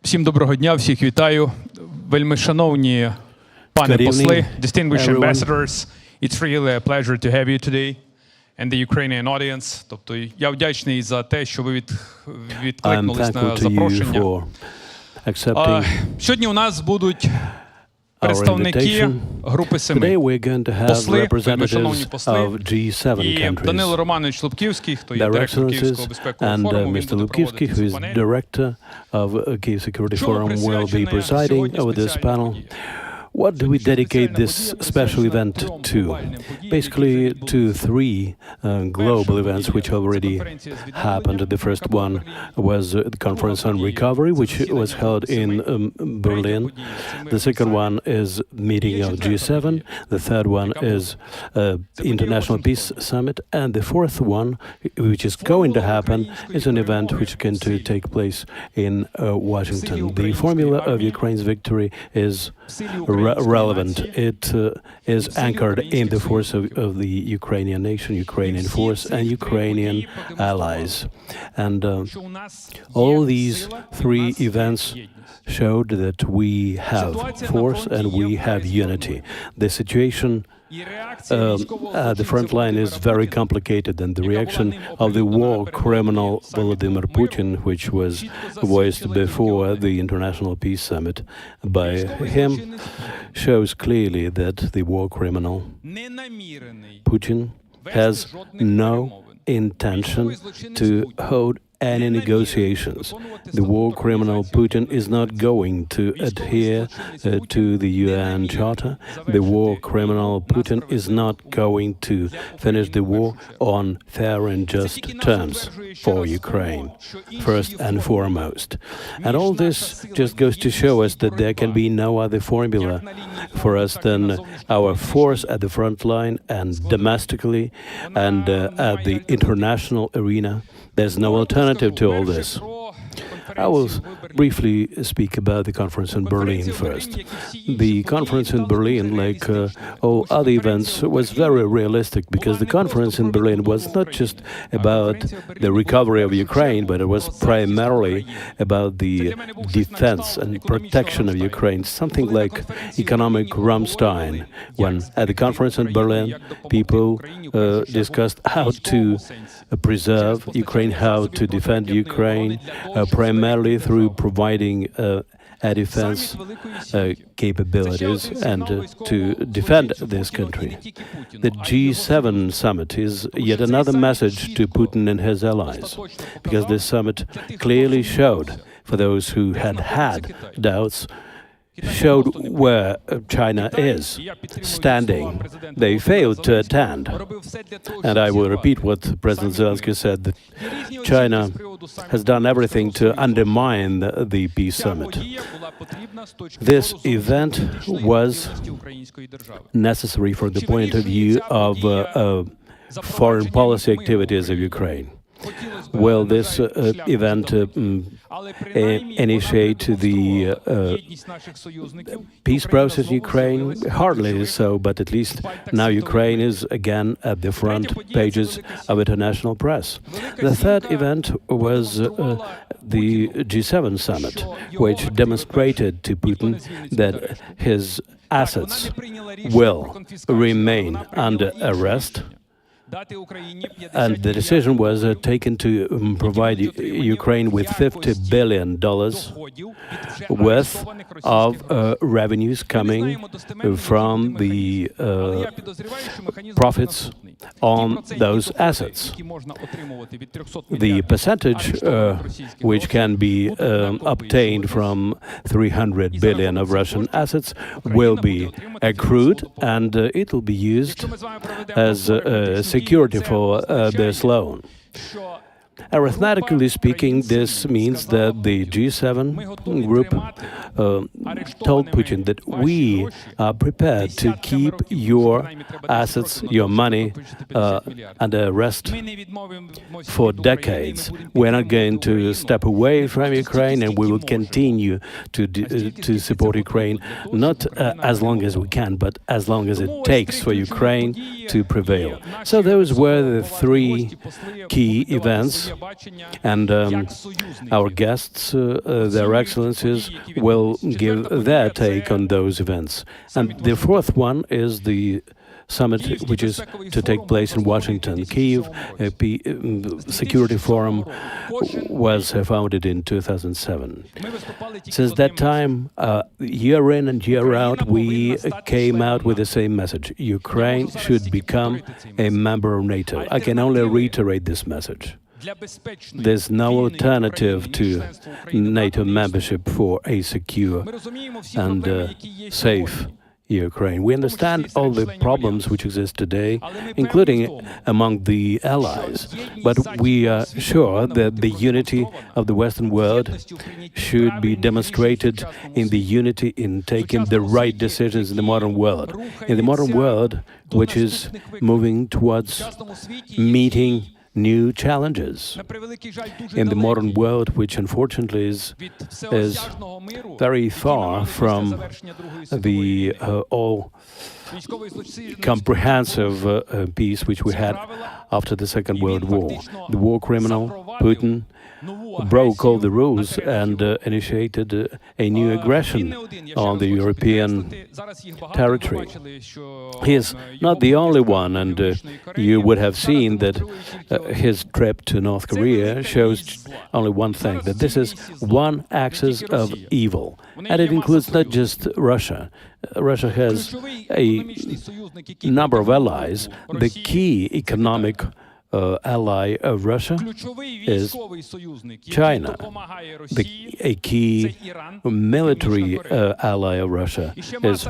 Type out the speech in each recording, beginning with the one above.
Всім доброго дня, всіх вітаю. Вельми шановні пане посли, distinguished ambassadors, it's really a pleasure to have you today and the Ukrainian audience. Тобто я вдячний за те, що ви відкликнулись на запрошення. Сьогодні у нас будуть представники групи 7. Посли, вельми шановні посли, і Данило Романович Лубківський, хто є директор Київського безпекового форуму, він буде проводити цю панель. Director of Kyiv Security Forum will be presiding over this panel. What do we dedicate this special event to? Basically to three global events which already happened. The first one was the Conference on Recovery, which was held in Berlin. The second one is meeting of G7. The third one is International Peace Summit. And the fourth one, which is going to happen, is an event which is going to take place in Washington. The formula of Ukraine's victory is relevant. It is anchored in the force of the Ukrainian nation, Ukrainian force, and Ukrainian allies. And all these three events showed that we have force and we have unity. The situation at the front line is very complicated, and the reaction of the war criminal Vladimir Putin, which was voiced before the International Peace Summit by him, shows clearly that the war criminal Putin has no intention to hold any negotiations. The war criminal Putin is not going to adhere to the UN Charter. The war criminal Putin is not going to finish the war on fair and just terms for Ukraine, first and foremost. And all this just goes to show us that there can be no other formula for us than our force at the front line and domestically and at the international arena. There's no alternative to all this. I will briefly speak about the conference in Berlin first. The conference in Berlin, like all other events, was very realistic because the conference in Berlin was not just about the recovery of Ukraine, but it was primarily about the defense and protection of Ukraine, something like economic Rammstein, when at the conference in Berlin, people discussed how to preserve Ukraine, how to defend Ukraine, primarily through providing air defense capabilities and to defend this country. The G7 summit is yet another message to Putin and his allies, because this summit clearly showed, for those who had doubts, showed where China is standing. They failed to attend. And I will repeat what President Zelensky said, that China has done everything to undermine the peace summit. This event was necessary from the point of view of foreign policy activities of Ukraine. Will this event initiate the peace process in Ukraine? Hardly so, but at least now Ukraine is again at the front pages of international press. The third event was the G7 summit, which demonstrated to Putin that his assets will remain under arrest. And the decision was taken to provide Ukraine with $50 billion worth of revenues coming from the profits on those assets. The percentage which can be obtained from 300 billion of Russian assets will be accrued, and it will be used as security for this loan. Arithmetically speaking, this means that the G7 group told Putin that we are prepared to keep your assets, your money under arrest for decades. We're not going to step away from Ukraine, and we will continue to support Ukraine, not as long as we can, but as long as it takes for Ukraine to prevail. So those were the three key events And our guests, their excellencies, will give their take on those events. And the fourth one is the summit, which is to take place in Washington. Kyiv Security Forum was founded in 2007. Since that time, year in and year out, we came out with the same message. Ukraine should become a member of NATO. I can only reiterate this message. There's no alternative to NATO membership for a secure and safe Ukraine. We understand all the problems which exist today, including among the allies, but we are sure that the unity of the Western world should be demonstrated in the unity in taking the right decisions in the modern world. In the modern world, which is moving towards meeting new challenges. In the modern world, which unfortunately is very far from the all-comprehensive peace which we had after the Second World War. The war criminal, Putin, broke all the rules and initiated a new aggression on the European territory. He is not the only one, and you would have seen that his trip to North Korea shows only one thing, that this is one axis of evil, and it includes not just Russia. Russia has a number of allies. The key economic ally of Russia is China. A key military ally of Russia is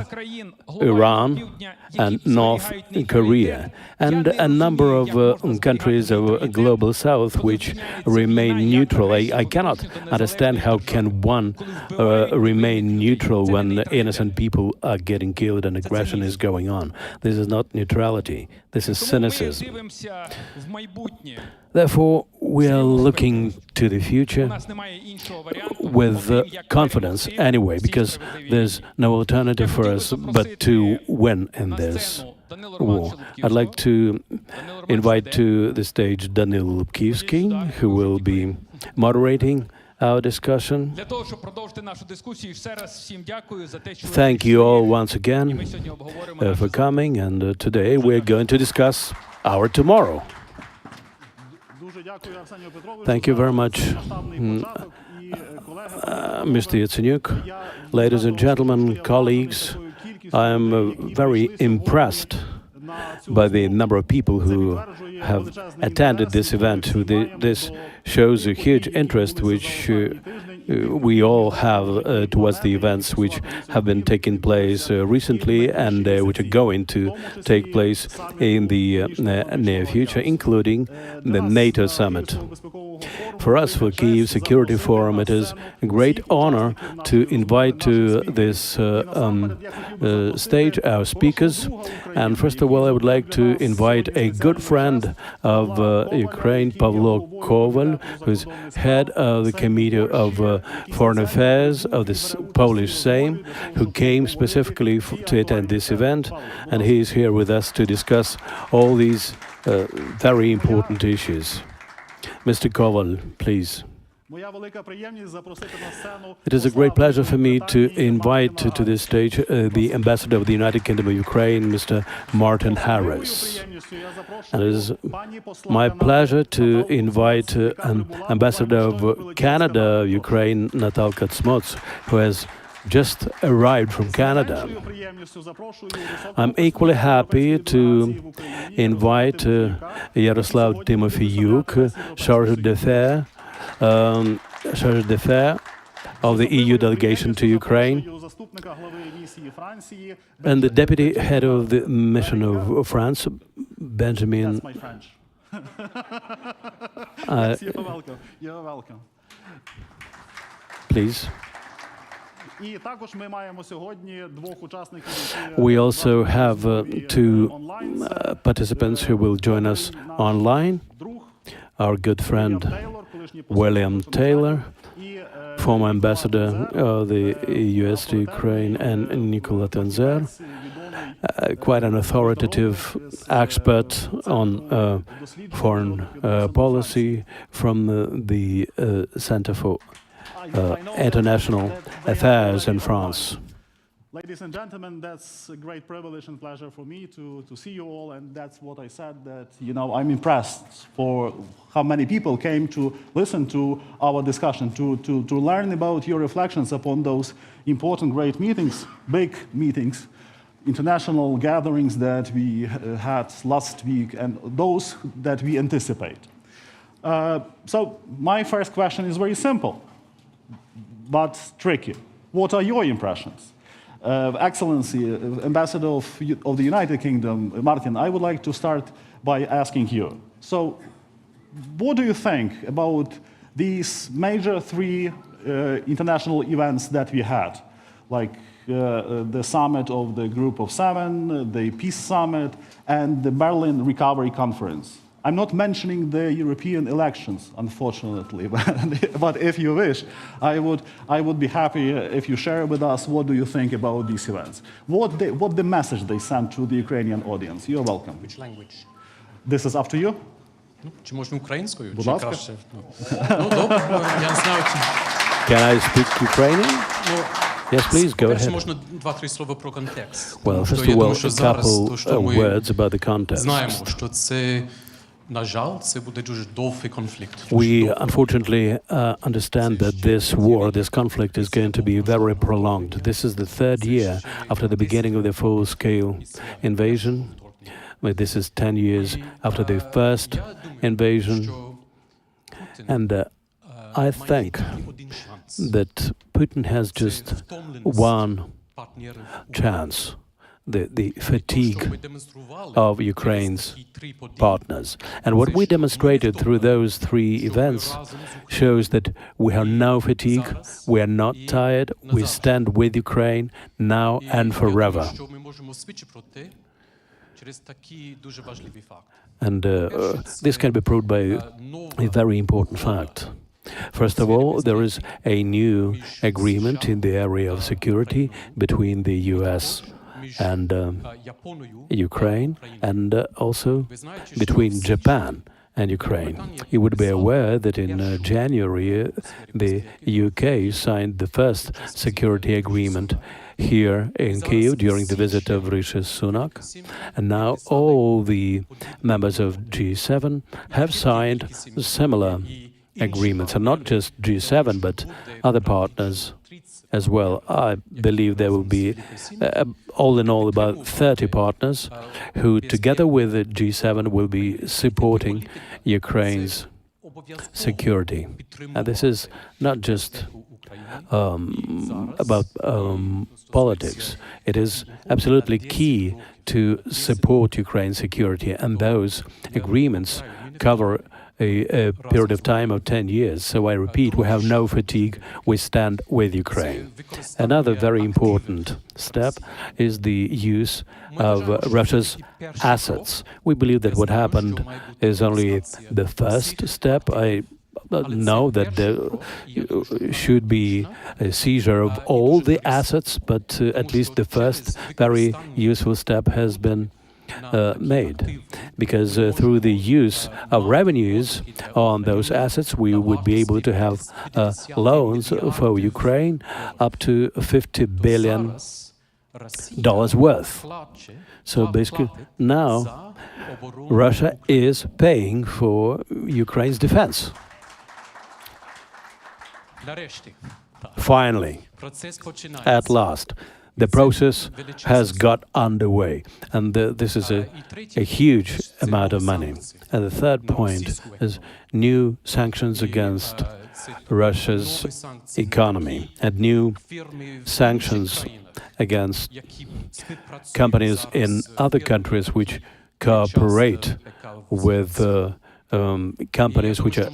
Iran and North Korea, and a number of countries of global south which remain neutral. I cannot understand how can one remain neutral when innocent people are getting killed and aggression is going on. This is not neutrality. This is cynicism. Therefore, we are looking to the future with confidence anyway, because there's no alternative for us but to win in this war. I'd like to invite to the stage Danylo Lubkivsky, who will be moderating our discussion. Thank you all once again for coming, and today we're going to discuss our tomorrow. Thank you very much, Mr. Yatsenyuk. Ladies and gentlemen, colleagues, I am very impressed by the number of people who have attended this event. This shows a huge interest which we all have towards the events which have been taking place recently and which are going to take place in the near future, including the NATO summit. For us, for Kyiv Security Forum, it is a great honor to invite to this stage our speakers. And first of all, I would like to invite a good friend of Ukraine, Pavlo Koval, who's head of the Committee of Foreign Affairs of this Polish Sejm, who came specifically to attend this event, and he is here with us to discuss all these very important issues. Mr. Koval, please. It is a great pleasure for me to invite to this stage the Ambassador of the United Kingdom of Ukraine, Mr. Martin Harris. And it is my pleasure to invite Ambassador of Canada, Ukraine, Natalka Cmoc, who has just arrived from Canada. I'm equally happy to invite Yaroslav Timofeyuk, Charge d'Affaires of the EU delegation to Ukraine, and the deputy head of the mission of France, Benjamin. You're welcome. Please. We also have two participants who will join us online. Our good friend William Taylor, former ambassador of the US to Ukraine, and Nicola Tanzer. quite an authoritative expert on foreign policy from the Center for International Affairs in France. Ladies and gentlemen, that's a great privilege and pleasure for me to see you all, and that's what I said, that, you know, I'm impressed for how many people came to listen to our discussion, to learn about your reflections upon those important, great meetings, big meetings, international gatherings that we had last week, and those that we anticipate. So my first question is very simple, but tricky. What are your impressions? Excellency, Ambassador of the United Kingdom, Martin, I would like to start by asking you. So, what do you think about these major three international events that we had, like the summit of the Group of Seven, the Peace Summit, and the Berlin Recovery Conference? I'm not mentioning the European elections, unfortunately, but if you wish, I would be happy if you share with us what do you think about these events. What the message they sent to the Ukrainian audience. You're welcome. Which language? This is up to you. Чи можна українською? Будь Чи ласка. краще? Ну, добре, я не знаю. Can I speak Ukrainian? Yes, please, go Перше, ahead. можна два-три слова про контекст. Well, Тому що first я of all, думаю, що a зараз, couple то, що ми words about the context. знаємо, що це, на жаль, це буде дуже довгий конфлікт. We unfortunately understand that this war, this conflict is going to be very prolonged. This is the third year after the beginning of the full-scale invasion. Well, this is 10 years after the first invasion. And I think that Putin has just one chance, the fatigue of Ukraine's partners. And what we demonstrated through those three events shows that we have no fatigue, we are not tired, we stand with Ukraine now and forever. And this can be proved by a very important fact. First of all, there is a new agreement in the area of security between the US and Ukraine, and also between Japan and Ukraine. You would be aware that in January, the UK signed the first security agreement here in Kyiv during the visit of Rishi Sunak. And now all the members of G7 have signed similar agreements, and not just G7, but other partners as well. I believe there will be, all in all, about 30 partners who, together with the G7, will be supporting Ukraine's security. And this is not just about politics. It is absolutely key to support Ukraine's security, and those agreements cover a period of time of 10 years. So I repeat, we have no fatigue, we stand with Ukraine. Another very important step is the use of Russia's assets. We believe that what happened is only the first step. I know that there should be a seizure of all the assets, but at least the first very useful step has been made, because through the use of revenues on those assets, we would be able to have loans for Ukraine up to $50 billion worth. So basically, now Russia is paying for Ukraine's defense. Finally, at last, the process has got underway, and this is a huge amount of money. And the third point is new sanctions against Russia's economy, and new sanctions against companies in other countries which cooperate with companies which are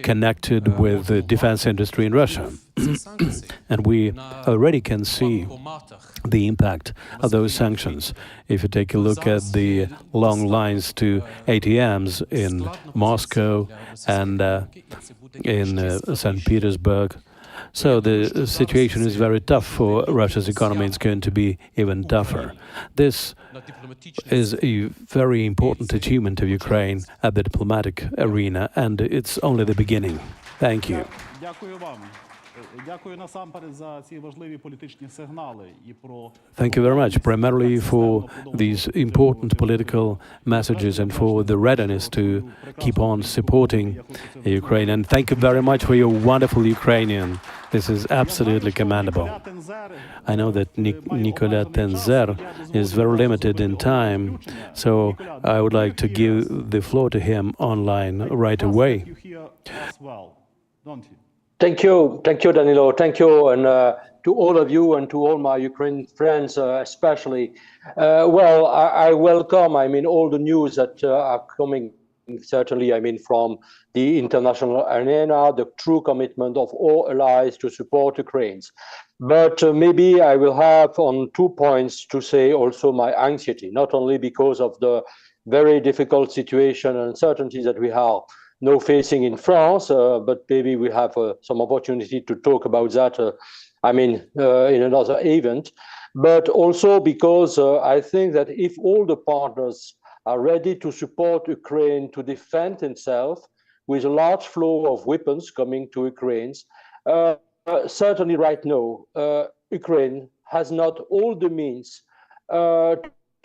connected with the defense industry in Russia. And we already can see the impact of those sanctions. If you take a look at the long lines to ATMs in Moscow and in St. Petersburg, So the situation is very tough for Russia's economy. It's going to be even tougher. This is a very important achievement of Ukraine at the diplomatic arena, and it's only the beginning. Thank you. Дякую вам. Дякую насамперед за ці важливі політичні сигнали і про Thank you very much, primarily for these important political messages and for the readiness to keep on supporting Ukraine. And thank you very much for your wonderful Ukrainian. This is absolutely commendable. I know that Nicolas Tenzer is very limited in time, so I would like to give the floor to him online right away. You hear us well, don't you? Thank you, Danylo. Thank you, and to all of you and to all my Ukrainian friends, especially. Well, I welcome, all the news that are coming, certainly, from the international arena, the true commitment of all allies to support Ukraine. But maybe I will have on 2 points to say also my anxiety, not only because of the very difficult situation and uncertainties that we are now facing in France, but maybe we have some opportunity to talk about that, in another event. But also because I think that if all the partners are ready to support Ukraine to defend itself with a large flow of weapons coming to Ukraine, certainly right now, Ukraine has not all the means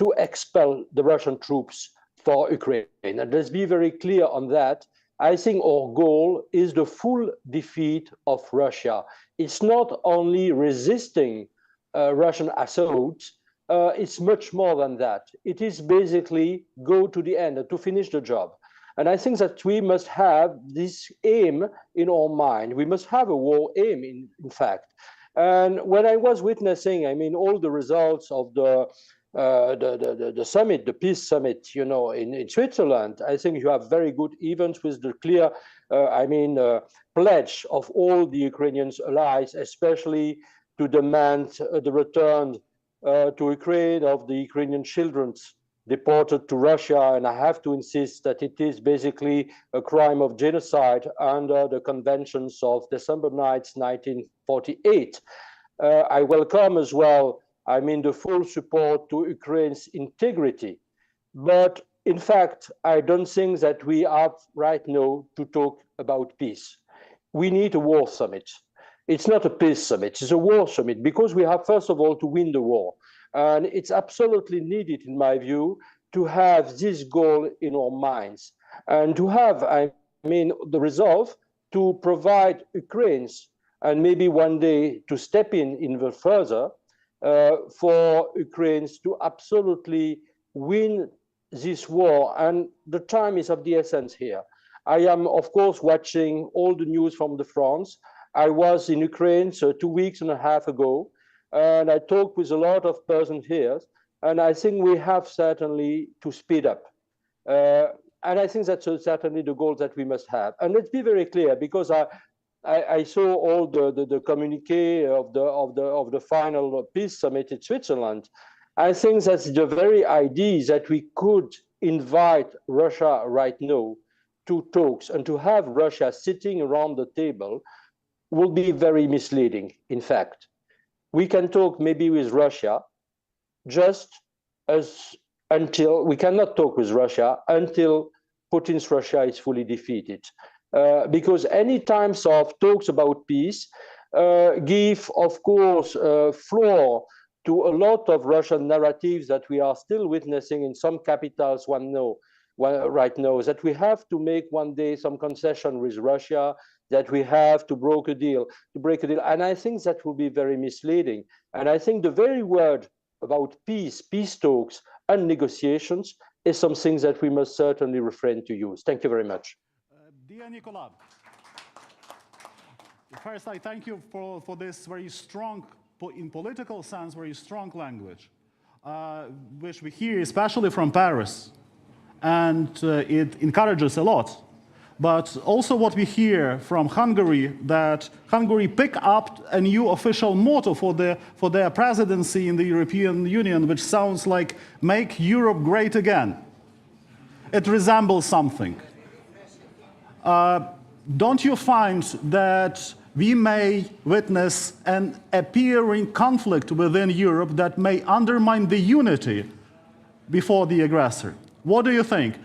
to expel the Russian troops for Ukraine. And let's be very clear on that. I think our goal is the full defeat of Russia. It's not only resisting Russian assaults, it's much more than that. It is basically go to the end, to finish the job. And I think that we must have this aim in our mind. We must have a war aim, in fact. And when I was witnessing, all the results of the summit, the peace summit, in Switzerland, I think you have very good events with the clear, pledge of all the Ukrainian allies, especially to demand the return to Ukraine of the Ukrainian children deported to Russia. And I have to insist that it is basically a crime of genocide under the conventions of December 9th, 1948. I welcome as well the full support to Ukraine's integrity. But in fact, I don't think that we have right now to talk about peace. We need a war summit. It's not a peace summit, it's a war summit, because we have, first of all, to win the war. And it's absolutely needed, in my view, to have this goal in our minds and to have, the resolve to provide Ukrainians, and maybe one day to step in even further, for Ukrainians to absolutely win this war. And the time is of the essence here. I am, of course, watching all the news from the France. I was in Ukraine 2.5 weeks ago, and I talked with a lot of persons here, and I think we have certainly to speed up. And I think that's certainly the goal that we must have. And let's be very clear, because I saw all the communique of the final peace summit in Switzerland. I think that's the very idea that we could invite Russia right now to talks and to have Russia sitting around the table will be very misleading, in fact. We can talk maybe with Russia until we cannot talk with Russia until Putin's Russia is fully defeated. Because any times of talks about peace give, of course, floor to a lot of Russian narratives that we are still witnessing in some capitals right now, that we have to make one day some concession with Russia, that we have to break a deal. And I think that will be very misleading. And I think the very word about peace talks and negotiations is something that we must certainly refrain to use. Thank you very much. Dear Nicola, first I thank you for this very strong, in political sense, very strong language, which we hear especially from Paris, and it encourages a lot. But also what we hear from Hungary, that Hungary pick up a new official motto for their presidency in the European Union, which sounds like "Make Europe Great Again." It resembles something. Don't you find that we may witness an appearing conflict within Europe that may undermine the unity before the aggressor. What do you think?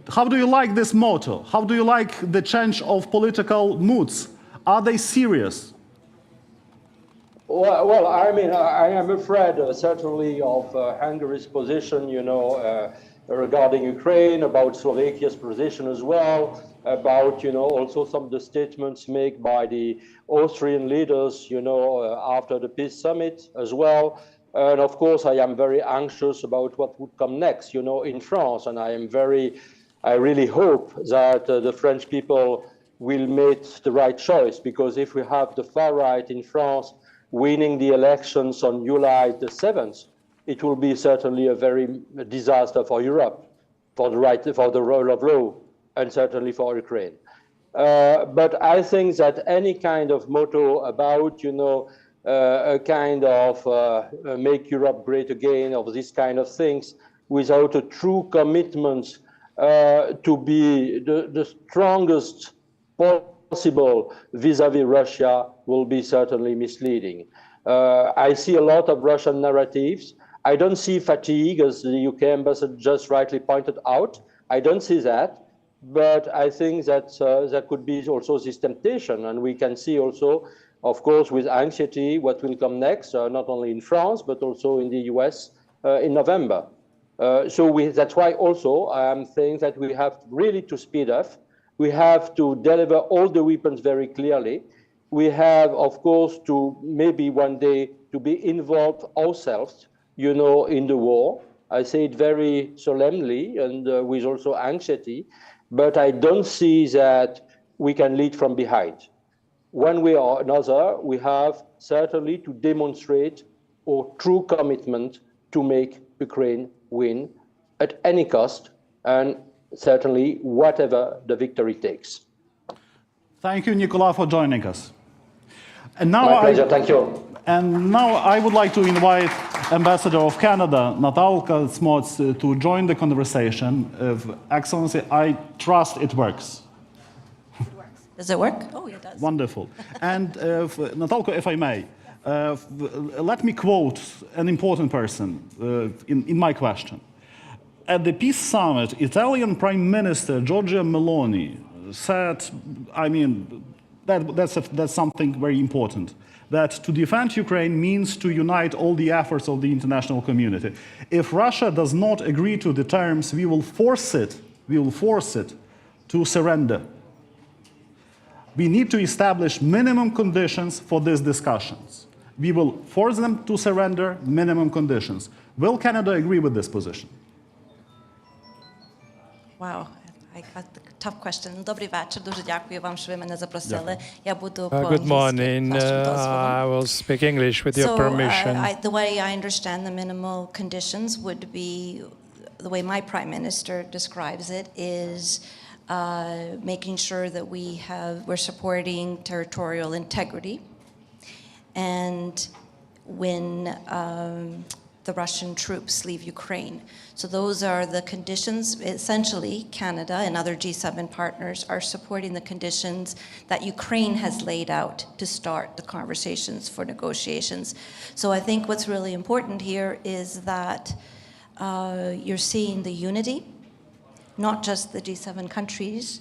How do you like this motto? How do you like the change of political moods? Are they serious? Well, I mean, I am afraid certainly of Hungary's position, you know, regarding Ukraine, about Slovakia's position as well, about, you know, also some of the statements made by the Austrian leaders, you know, after the peace summit as well. And of course, I am very anxious about what would come next, you know, in France. And I really hope that the French people will make the right choice, because if we have the far right in France winning the elections on July the 7th, it will be certainly a very disaster for Europe, for the rule of law, and certainly for Ukraine. But I think that any kind of motto about, you know, a kind of make Europe great again, of these kind of things, without a true commitment to be the strongest possible vis-à-vis Russia, will be certainly misleading. I see a lot of Russian narratives. I don't see fatigue, as the UK ambassador just rightly pointed out. I don't see that, but I think that there could be also this temptation, and we can see also, of course, with anxiety, what will come next, not only in France, but also in the US in November. That's why also I am saying that we have really to speed up. We have to deliver all the weapons very clearly. We have, of course, to maybe one day to be involved ourselves, you know, in the war. I say it very solemnly and with also anxiety, but I don't see that we can lead from behind. One way or another, we have certainly to demonstrate our true commitment to make Ukraine win at any cost, and certainly whatever the victory takes. Thank you, Nicola, for joining us. And now My pleasure, thank you. And now I would like to invite Ambassador of Canada, Natalka Cmoc, to join the conversation. Excellency, I trust it works. It works. Does it work? Oh, it does. Wonderful. And Natalka, if I may, let me quote an important person in my question. At the peace summit, Italian Prime Minister Giorgia Meloni said, I mean, that's something very important, that to defend Ukraine means to unite all the efforts of the international community. If Russia does not agree to the terms, we will force it to surrender. We need to establish minimum conditions for these discussions. We will force them to surrender, minimum conditions. Will Canada agree with this position? Wow, I got the tough question. Добрий вечір. Дуже дякую вам, що ви мене запросили. Я буду Good morning. I will speak English with your permission. The way I understand the minimal conditions would be, the way my Prime Minister describes it, is making sure that we're supporting territorial integrity, and when the Russian troops leave Ukraine. So those are the conditions. Essentially, Canada and other G7 partners are supporting the conditions that Ukraine has laid out to start the conversations for negotiations. So I think what's really important here is that you're seeing the unity, not just the G7 countries,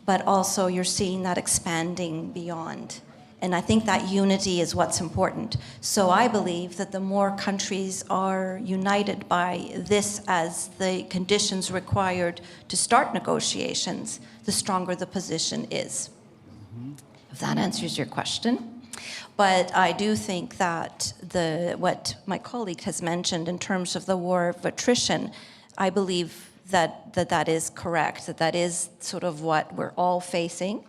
but also you're seeing that expanding beyond. And I think that unity is what's important. So I believe that the more countries are united by this as the conditions required to start negotiations, the stronger the position is. If that answers your question. But I do think that what my colleague has mentioned in terms of the war of attrition, I believe that is correct, that is sort of what we're all facing.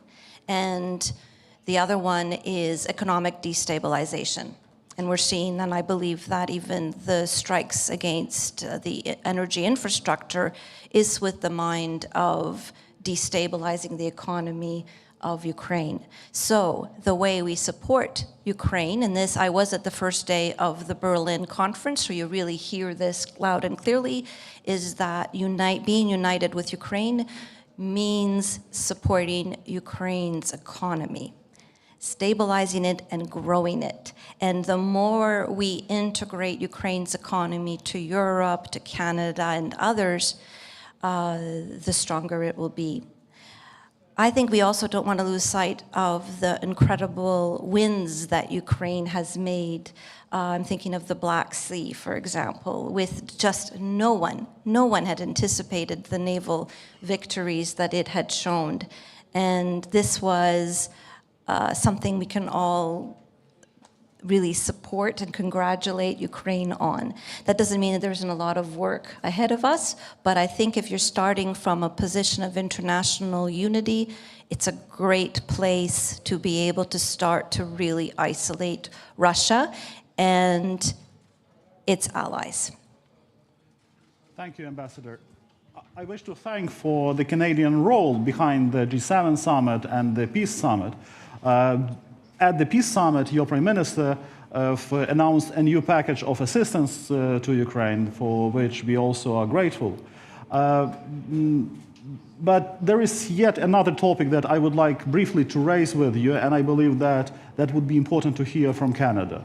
And the other one is economic destabilization. And we're seeing, and I believe that even the strikes against the energy infrastructure is with the mind of destabilizing the economy of Ukraine. So the way we support Ukraine, and this, I was at the first day of the Berlin conference, so you really hear this loud and clearly, is that being united with Ukraine means supporting Ukraine's economy. stabilizing it and growing it. And the more we integrate Ukraine's economy to Europe, to Canada, and others, the stronger it will be. I think we also don't want to lose sight of the incredible wins that Ukraine has made. I'm thinking of the Black Sea, for example, with just no one had anticipated the naval victories that it had shown. And this was something we can all really support and congratulate Ukraine on. That doesn't mean that there isn't a lot of work ahead of us, but I think if you're starting from a position of international unity, it's a great place to be able to start to really isolate Russia and its allies. Thank you, Ambassador. I wish to thank for the Canadian role behind the G7 summit and the Peace Summit. At the Peace Summit, your Prime Minister announced a new package of assistance to Ukraine, for which we also are grateful. But there is yet another topic that I would like briefly to raise with you, and I believe that that would be important to hear from Canada.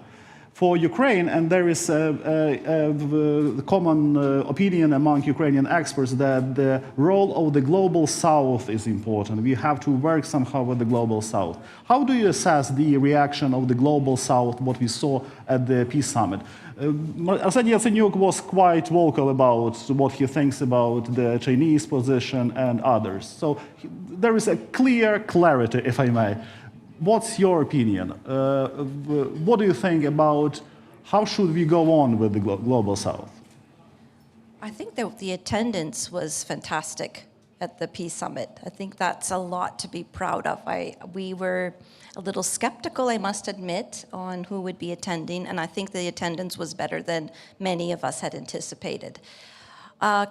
For Ukraine, and there is a common opinion among Ukrainian experts that the role of the Global South is important. We have to work somehow with the Global South. How do you assess the reaction of the Global South, what we saw at the Peace Summit? Arseniy Yatsenyuk was quite vocal about what he thinks about the Chinese position and others. So there is a clear clarity, if I may. What's your opinion? What do you think about how should we go on with the Global South? I think that the attendance was fantastic at the Peace Summit. I think that's a lot to be proud of. We were a little skeptical, I must admit, on who would be attending, and I think the attendance was better than many of us had anticipated.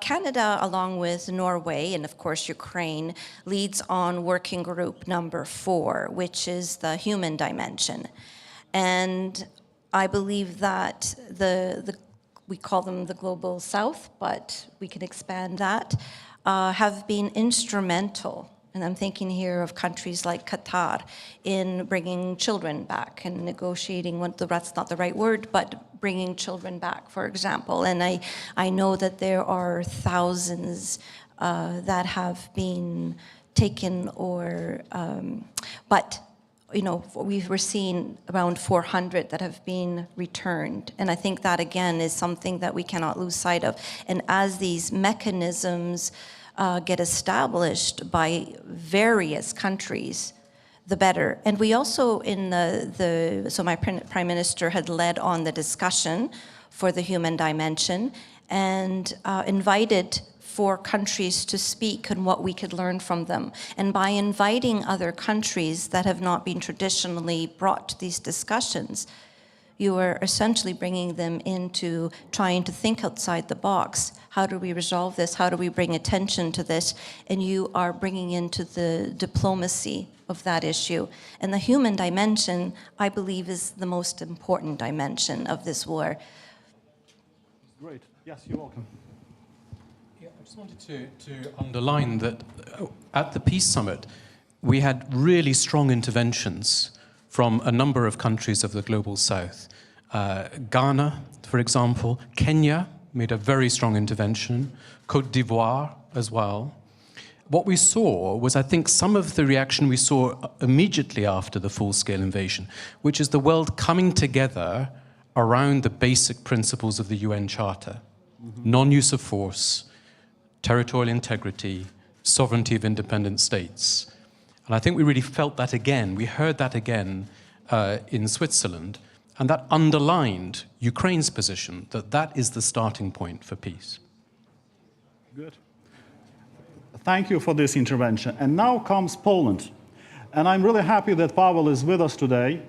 Canada, along with Norway and, of course, Ukraine, leads on working group number 4, which is the human dimension. And I believe that we call them the Global South, but we can expand that, have been instrumental. And I'm thinking here of countries like Qatar in bringing children back and negotiating, that's not the right word, but bringing children back, for example. And I know that there are thousands that have been taken but you know, we were seeing around 400 that have been returned. And I think that, again, is something that we cannot lose sight of. And as these mechanisms get established by various countries, the better. And we also, so my Prime Minister had led on the discussion for the human dimension and invited 4 countries to speak and what we could learn from them. And by inviting other countries that have not been traditionally brought to these discussions, you are essentially bringing them into trying to think outside the box. How do we resolve this? How do we bring attention to this? And you are bringing into the diplomacy of that issue. And the human dimension, I believe, is the most important dimension of this war. Great. Yes, you're welcome. Yeah, I just wanted to underline that at the Peace Summit, we had really strong interventions from a number of countries of the Global South. Ghana, for example, Kenya made a very strong intervention, Côte d'Ivoire as well. What we saw was, I think, some of the reaction we saw immediately after the full-scale invasion, which is the world coming together around the basic principles of the UN Charter. Non-use of force, territorial integrity, sovereignty of independent states. And I think we really felt that again. We heard that again in Switzerland, and that underlined Ukraine's position that that is the starting point for peace. Good. Thank you for this intervention. And now comes Poland. And I'm really happy that Paweł is with us today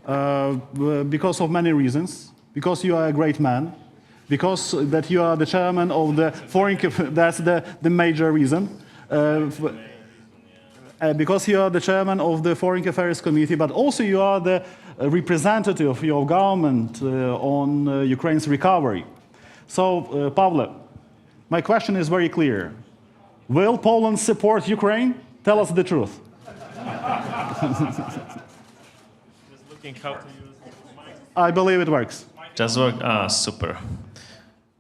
because of many reasons. Because you are a great man. Because that you are the chairman of the foreign... That's the major reason. Because you are the chairman of the Foreign Affairs Committee, but also you are the representative of your government on Ukraine's recovery. So, Paweł, my question is very clear. Will Poland support Ukraine? Tell us the truth. working? How to use it? I believe it works. Just work? Ah, super.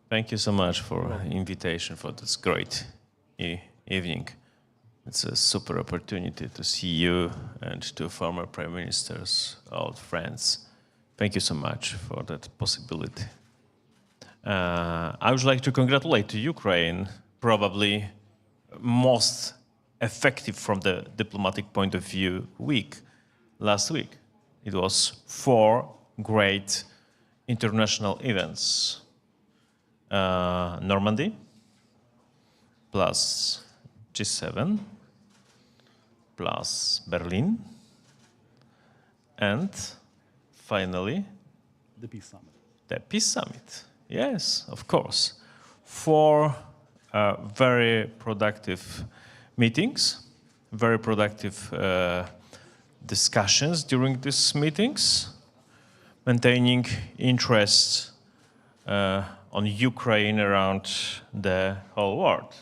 Thank you so much for the invitation for this great evening. It's a super opportunity to see you and two former prime ministers, old friends. Thank you so much for that possibility. I would like to congratulate to Ukraine, probably most effective from the diplomatic point of view week last week. It was 4 great international events. Normandy, plus G7, plus Berlin, and finally The Peace Summit. The Peace Summit. Yes, of course. 4 very productive meetings, very productive discussions during these meetings, maintaining interest on Ukraine around the whole world.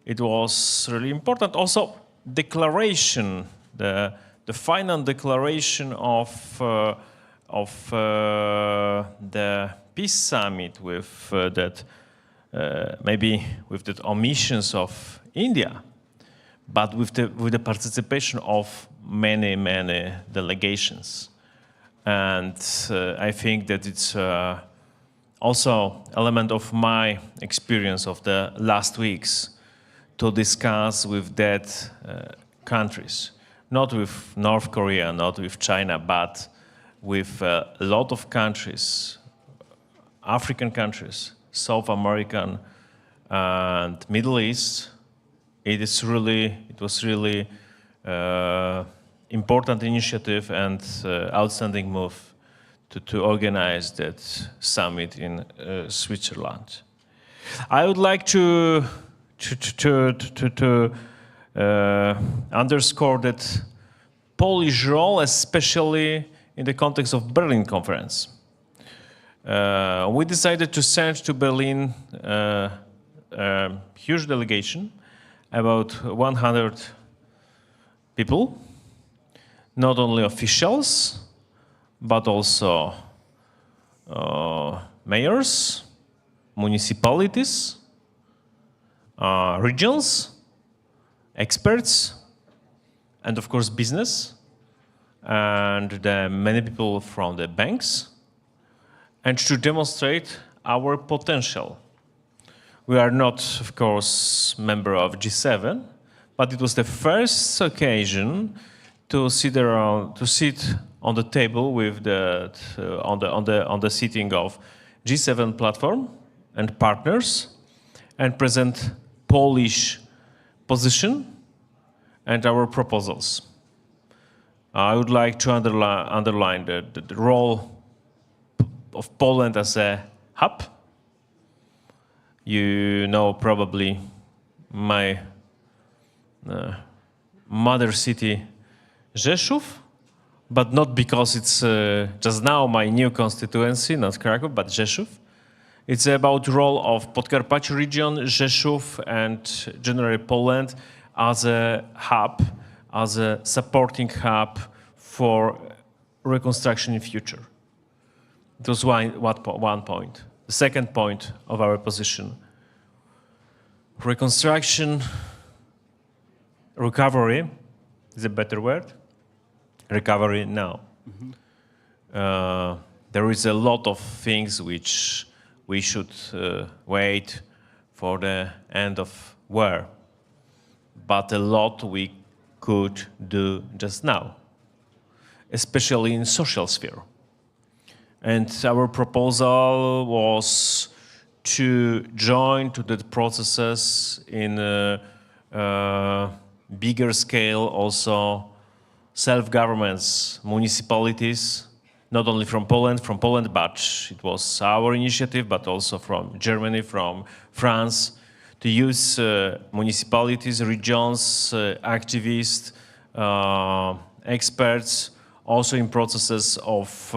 It was really important. Also, declaration, the final declaration of the Peace Summit with that maybe with the omissions of India, but with the participation of many delegations, and I think that it's also element of my experience of the last weeks to discuss with that countries, not with North Korea, not with China, but with a lot of countries, African countries, South American and Middle East. It was really important initiative and outstanding move to organize that summit in Switzerland. I would like to underscore that Polish role, especially in the context of Berlin Conference. We decided to send to Berlin a huge delegation, about 100 people, not only officials, but also mayors, municipalities, regions, experts, and of course business, and many people from the banks, and to demonstrate our potential. We are not, of course, member of G7, but it was the first occasion to sit on the table with on the sitting of G7 platform and partners, and present Polish position and our proposals. I would like to underline the role of Poland as a hub. You know probably my mother city, Rzeszów, but not because it's just now my new constituency, not Kraków, but Rzeszów. It's about role of Podkarpacie region, Rzeszów, and generally Poland as a hub, as a supporting hub for reconstruction in future. It was one point. The second point of our position, reconstruction, recovery is a better word. Recovery now. Mm-hmm. There is a lot of things which we should wait for the end of war, but a lot we could do just now, especially in social sphere. And our proposal was to join to the processes in a bigger scale, also self-governments, municipalities, not only from Poland, but it was our initiative, but also from Germany, from France, to use municipalities, regions, activists, experts, also in processes of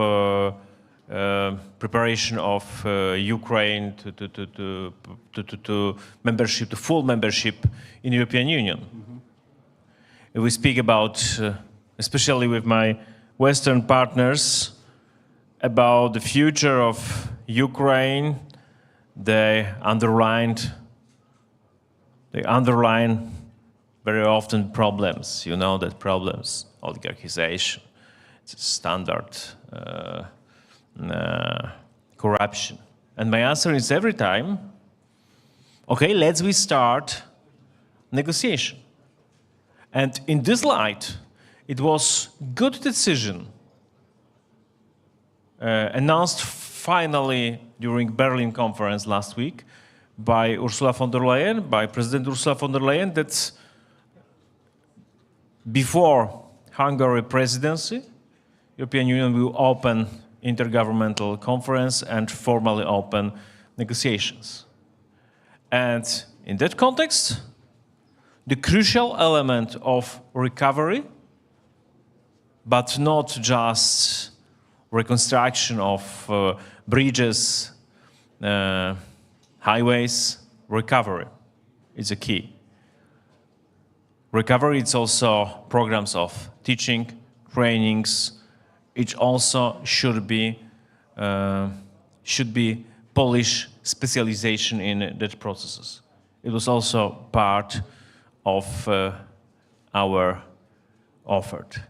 preparation of Ukraine to membership, to full membership in European Union. Mm-hmm. We speak about, especially with my Western partners about the future of Ukraine, they underline very often problems. You know that problems, oligarchization, it's a standard corruption. And my answer is every time, okay, let's start negotiation. And in this light, it was good decision announced finally during Berlin conference last week by Ursula von der Leyen, by President Ursula von der Leyen, that before Hungary presidency, European Union will open intergovernmental conference and formally open negotiations. And in that context, the crucial element of recovery, but not just reconstruction of bridges, highways, recovery is a key. Recovery, it's also programs of teaching, trainings. It also should be Polish specialization in that processes. It was also part of our offered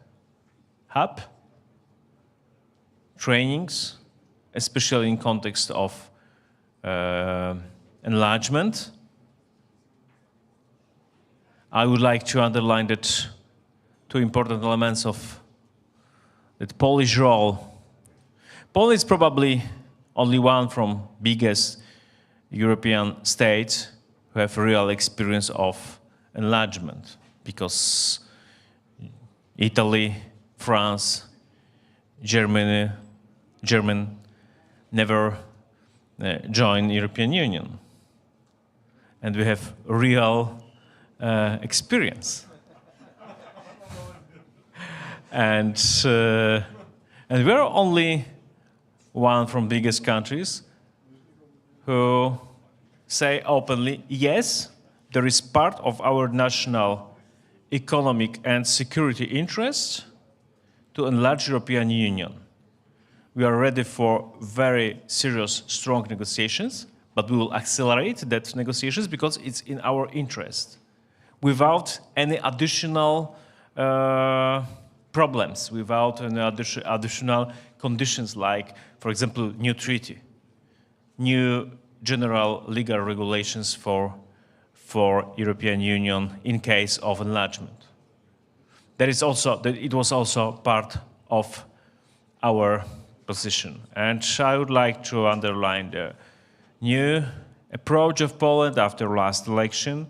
hub trainings, especially in context of enlargement. I would like to underline that two important elements of that Polish role. Poland is probably only one from biggest European states who have real experience of enlargement, because Italy, France, Germany never joined European Union. And we have real experience. And we're only one from biggest countries who say openly, yes, there is part of our national economic and security interest to enlarge European Union. We are ready for very serious, strong negotiations, but we will accelerate that negotiations because it's in our interest, without any additional problems, without any additional conditions like, for example, new treaty, new general legal regulations for European Union in case of enlargement. It was also part of our position. And I would like to underline the new approach of Poland after last election,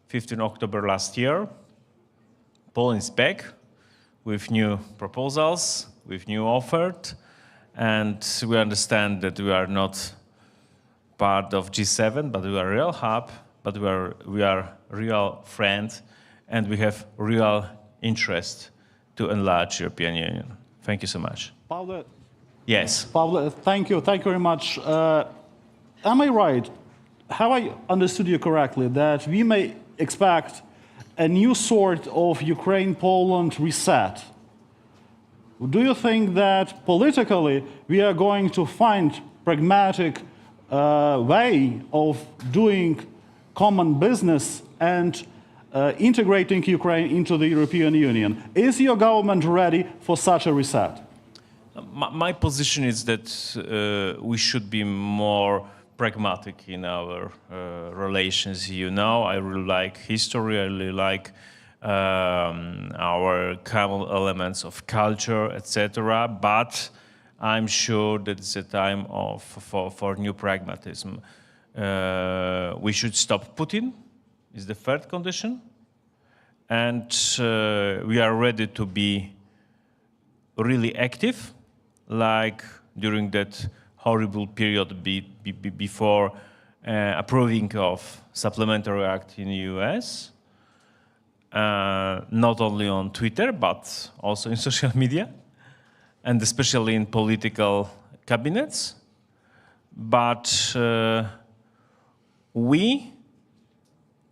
15 October last year. Poland is back with new proposals, with new offers, and we understand that we are not part of G7, but we are a real hub, but we are real friends, and we have real interest to enlarge European Union. Thank you so much. Pavle, yes. Pavle, thank you very much. Am I right? Have I understood you correctly that we may expect a new sort of Ukraine-Poland reset? Do you think that politically we are going to find pragmatic way of doing common business and integrating Ukraine into the European Union? Is your government ready for such a reset? My position is that we should be more pragmatic in our relations. You know, I really like history, I really like our common elements of culture, etc. But I'm sure that it's a time for new pragmatism. We should stop Putin, is the third condition. And we are ready to be really active, like during that horrible period before approving of supplementary act in the US. Not only on Twitter, but also in social media, and especially in political cabinets. But we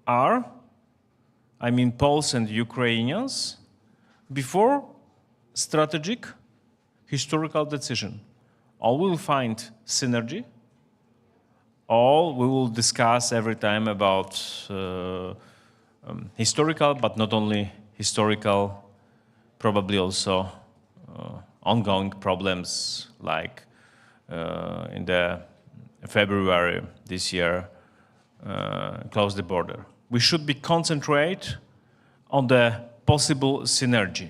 are, I mean Poles and Ukrainians, before strategic historical decision. Or we will find synergy, or we will discuss every time about historical, but not only historical, probably also ongoing problems like in the February this year, close the border. We should be concentrate on the possible synergy.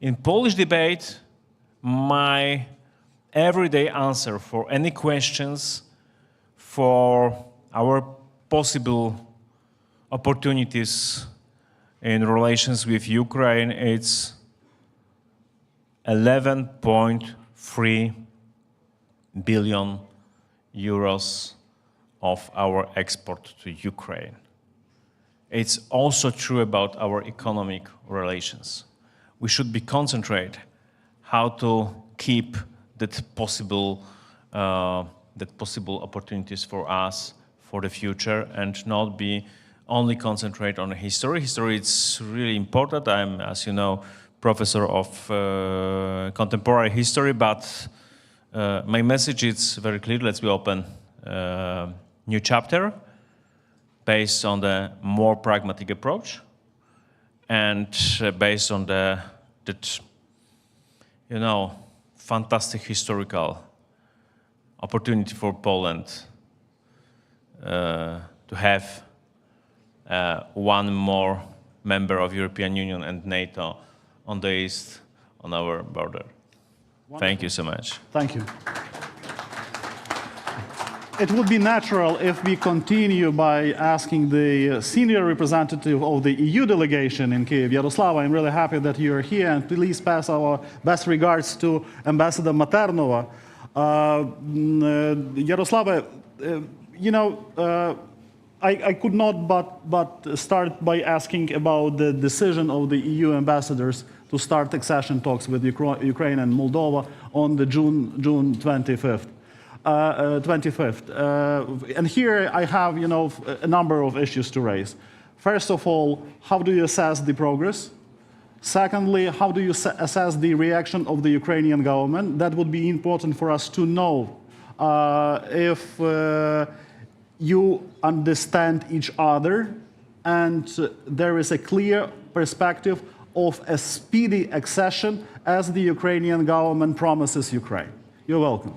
In Polish debate, my everyday answer for any questions for our possible opportunities in relations with Ukraine, it's 11.3 billion euros of our export to Ukraine. It's also true about our economic relations. We should be concentrate how to keep that possible opportunities for us for the future and not be only concentrate on history. History is really important. I'm, as you know, professor of contemporary history, but my message is very clear. Let's be open new chapter based on the more pragmatic approach and based on that, you know, fantastic historical opportunity for Poland to have one more member of European Union and NATO on the east, on our border. Wonderful. Thank you so much. Thank you. It would be natural if we continue by asking the senior representative of the EU delegation in Kyiv, Yaroslava. I'm really happy that you're here, and please pass our best regards to Ambassador Mathernova. Yaroslava, you know, I could not but start by asking about the decision of the EU ambassadors to start accession talks with Ukraine and Moldova on the June 25th. And here I have, you know, a number of issues to raise. First of all, how do you assess the progress? Secondly, how do you assess the reaction of the Ukrainian government? That would be important for us to know if you understand each other and there is a clear perspective of a speedy accession as the Ukrainian government promises Ukraine. You're welcome.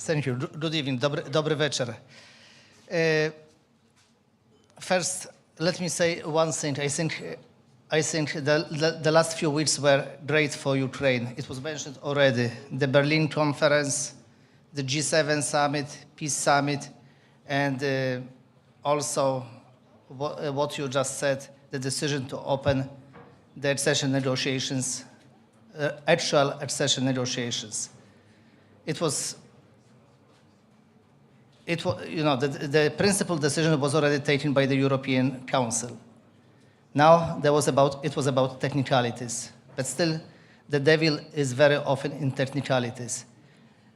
Thank you. Good evening. Dobry wieczór. First, let me say one thing. I think the last few weeks were great for Ukraine. It was mentioned already. The Berlin conference, the G7 summit, peace summit, and also what you just said, the decision to open the accession negotiations, actual accession negotiations. You know, the principal decision was already taken by the European Council. Now it was about technicalities, but still the devil is very often in technicalities.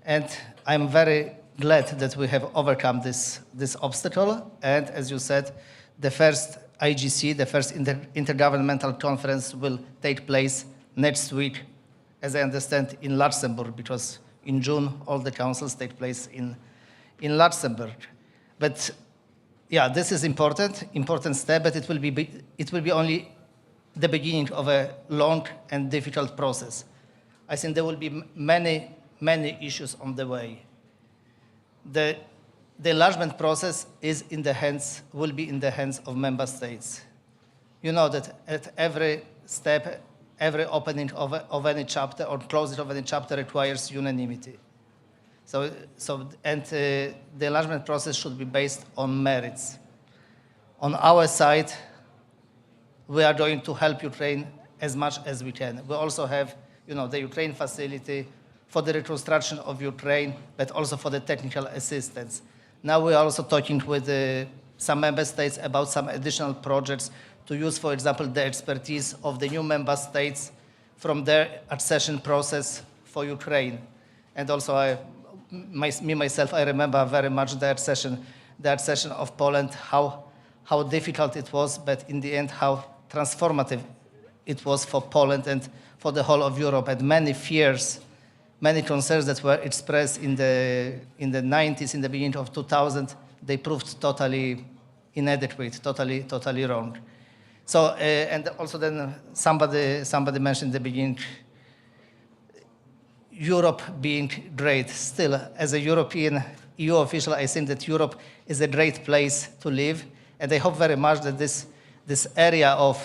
And I'm very glad that we have overcome this obstacle. And as you said, the first IGC, the first intergovernmental conference will take place next week, as I understand, in Luxembourg, because in June all the councils take place in Luxembourg. But yeah, this is important step, but it will be only the beginning of a long and difficult process. I think there will be many issues on the way. The enlargement process will be in the hands of member states. You know that at every step, every opening of any chapter or closing of any chapter requires unanimity. The enlargement process should be based on merits. On our side, we are going to help Ukraine as much as we can. We also have, you know, the Ukraine facility for the reconstruction of Ukraine, but also for the technical assistance. Now we are also talking with some member states about some additional projects to use, for example, the expertise of the new member states from their accession process for Ukraine. And also myself, I remember very much the accession of Poland, how difficult it was, but in the end, how transformative it was for Poland and for the whole of Europe. And many fears, many concerns that were expressed in the 90s, in the beginning of 2000, they proved totally inadequate, totally wrong. So, and also then somebody mentioned in the beginning, Europe being great. Still, as a European EU official, I think that Europe is a great place to live. And I hope very much that this area of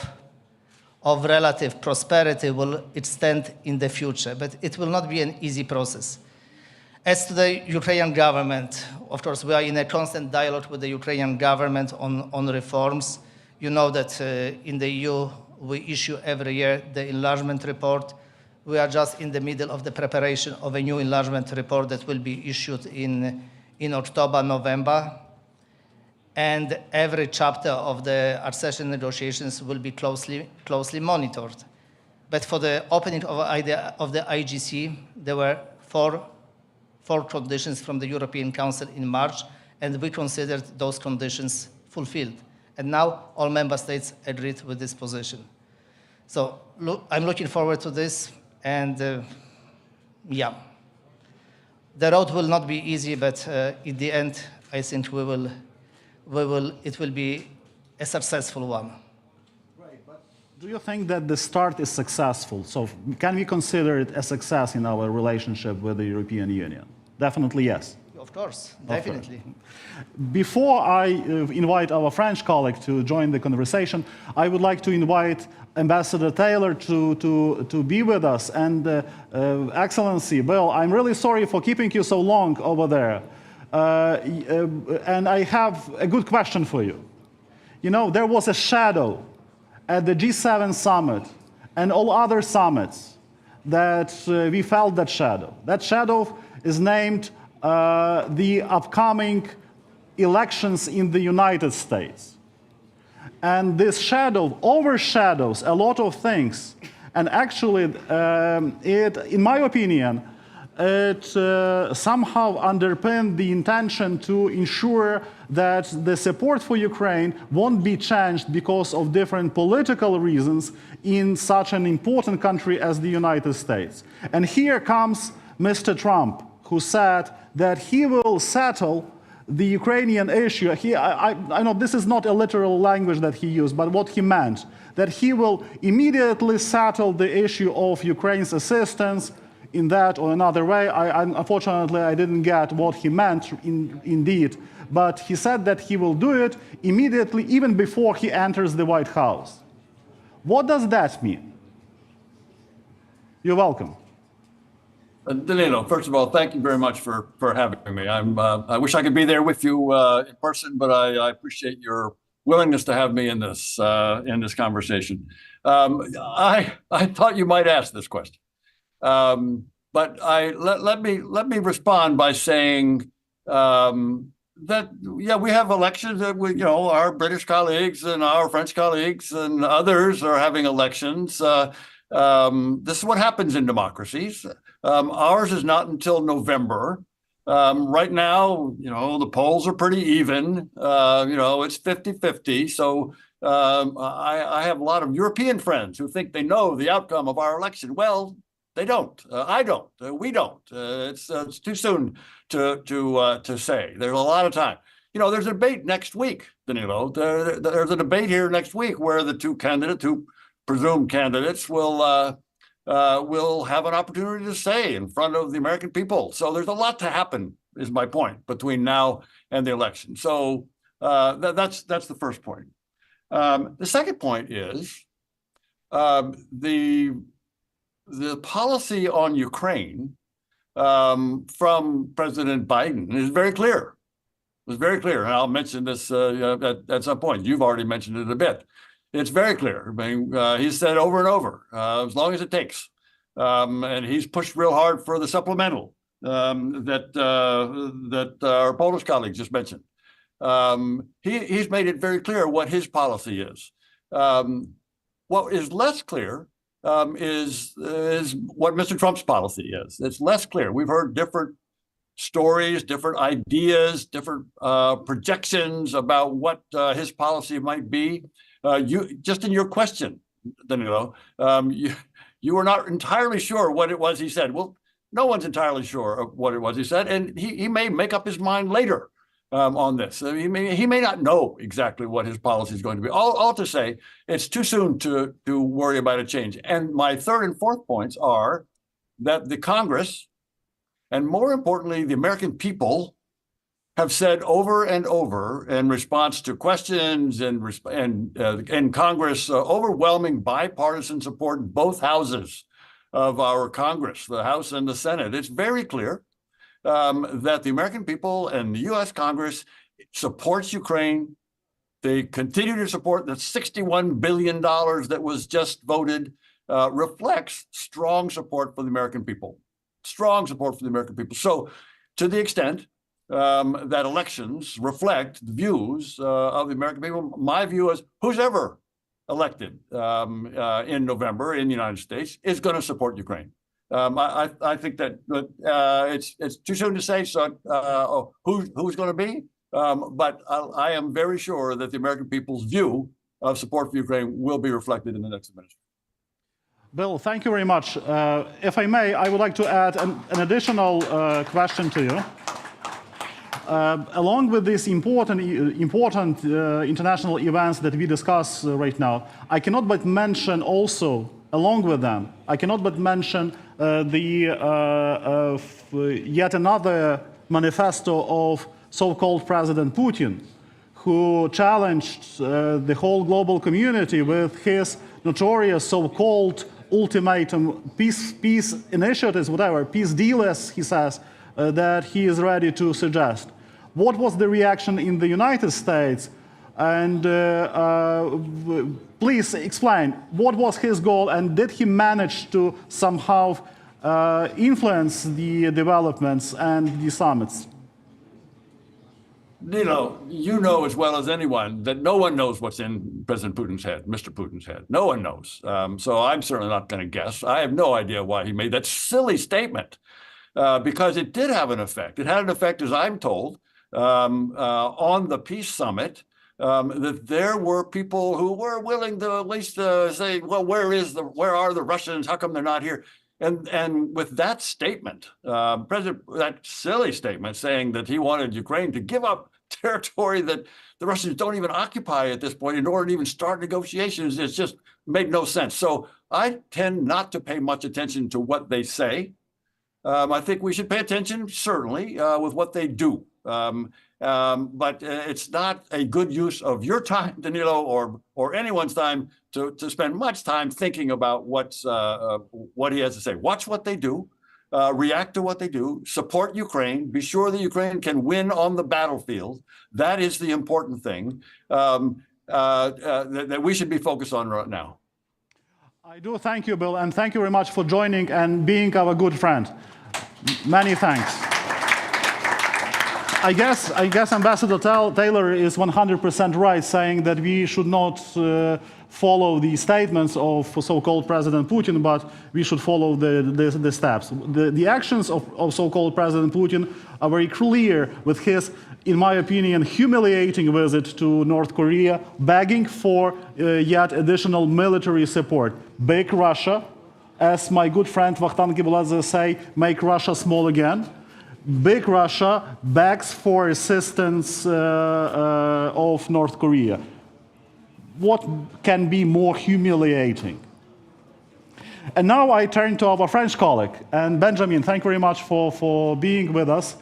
relative prosperity will extend in the future. But it will not be an easy process. As to the Ukrainian government, of course, we are in a constant dialogue with the Ukrainian government on reforms. You know that in the EU, we issue every year the enlargement report. We are just in the middle of the preparation of a new enlargement report that will be issued in October, November. And every chapter of the accession negotiations will be closely monitored. But for the opening of the IGC, there were four conditions from the European Council in March, and we considered those conditions fulfilled. And now all member states agreed with this position. So I'm looking forward to this, and yeah. The road will not be easy, but in the end, I think it will be a successful one. Right, but do you think that the start is successful? So can we consider it a success in our relationship with the European Union? Definitely yes. Of course, definitely. Before I invite our French colleague to join the conversation, I would like to invite Ambassador Taylor to be with us. And Excellency, Bill, I'm really sorry for keeping you so long over there. And I have a good question for you. You know, there was a shadow at the G7 summit and all other summits that we felt that shadow. That shadow is named the upcoming elections in the United States. And this shadow overshadows a lot of things. And actually, in my opinion, it somehow underpinned the intention to ensure that the support for Ukraine won't be changed because of different political reasons in such an important country as the United States. And here comes Mr. Trump, who said that he will settle the Ukrainian issue. I know this is not a literal language that he used, but what he meant, that he will immediately settle the issue of Ukraine's assistance in that or another way. Unfortunately, I didn't get what he meant indeed, but he said that he will do it immediately, even before he enters the White House. What does that mean? You're welcome. Danylo, first of all, thank you very much for having me. I wish I could be there with you in person, but I appreciate your willingness to have me in this conversation. I thought you might ask this question, but let me respond by saying that yeah, we have elections. That our British colleagues and our French colleagues and others are having elections. This is what happens in democracies. Ours is not until November. Right now, the polls are pretty even. It's 50-50. So I have a lot of European friends who think they know the outcome of our election. Well, they don't. I don't. We don't. It's too soon to say. There's a lot of time. There's a debate next week, Danylo. There's a debate here next week where the two presumed candidates will have an opportunity to say in front of the American people. So there's a lot to happen, is my point, between now and the election. So that's the first point. The second point is the policy on Ukraine from President Biden is very clear. It was very clear, and I'll mention this at some point. You've already mentioned it a bit. It's very clear. I mean, he's said over and over, as long as it takes. And he's pushed real hard for the supplemental that our Polish colleague just mentioned. He's made it very clear what his policy is. What is less clear is what Mr. Trump's policy is. It's less clear. We've heard different stories, different ideas, different projections about what his policy might be. You just in your question, Danylo, you were not entirely sure what it was he said. Well, no one's entirely sure of what it was he said, and he may make up his mind later on this. He may not know exactly what his policy is going to be. All to say, it's too soon to worry about a change. And my third and fourth points are that the Congress, and more importantly, the American people, have said over and over in response to questions and in Congress, overwhelming bipartisan support in both houses of our Congress, the House and the Senate. It's very clear that the American people and the U.S. Congress supports Ukraine. They continue to support the $61 billion that was just voted, reflects strong support for the American people. Strong support for the American people. So to the extent that elections reflect the views of the American people, my view is who's ever elected in November in the United States is going to support Ukraine. I think that it's too soon to say who's going to be, but I am very sure that the American people's view of support for Ukraine will be reflected in the next administration. Bill, thank you very much. If I may, I would like to add an additional question to you. Along with these important international events that we discuss right now, I cannot but mention also, along with them, I cannot but mention yet another manifesto of so-called President Putin, who challenged the whole global community with his notorious so-called ultimatum, peace initiatives, whatever, peace dealers, he says, that he is ready to suggest. What was the reaction in the United States? And please explain, what was his goal, and did he manage to somehow influence the developments and the summits? You know as well as anyone that no one knows what's in President Putin's head, Mr. Putin's head. No one knows. So I'm certainly not going to guess. I have no idea why he made that silly statement, because it did have an effect. It had an effect, as I'm told, on the peace summit, that there were people who were willing to at least say, well, where are the Russians? How come they're not here? And with that statement, that silly statement saying that he wanted Ukraine to give up territory that the Russians don't even occupy at this point in order to even start negotiations, it's just made no sense. So I tend not to pay much attention to what they say. I think we should pay attention, certainly, with what they do. But it's not a good use of your time, Danylo, or anyone's time to spend much time thinking about what he has to say. Watch what they do, react to what they do, support Ukraine, be sure that Ukraine can win on the battlefield. That is the important thing that we should be focused on right now. I do thank you, Bill, and thank you very much for joining and being our good friend. Many thanks. I guess Ambassador Taylor is 100% right, saying that we should not follow the statements of so-called President Putin, but we should follow the steps. The actions of so-called President Putin are very clear with his, in my opinion, humiliating visit to North Korea, begging for yet additional military support. Big Russia, as my good friend Vakhtang Gibuladze say, make Russia small again. Big Russia begs for assistance of North Korea. What can be more humiliating? And now I turn to our French colleague. And Benjamin, thank you very much for being with us.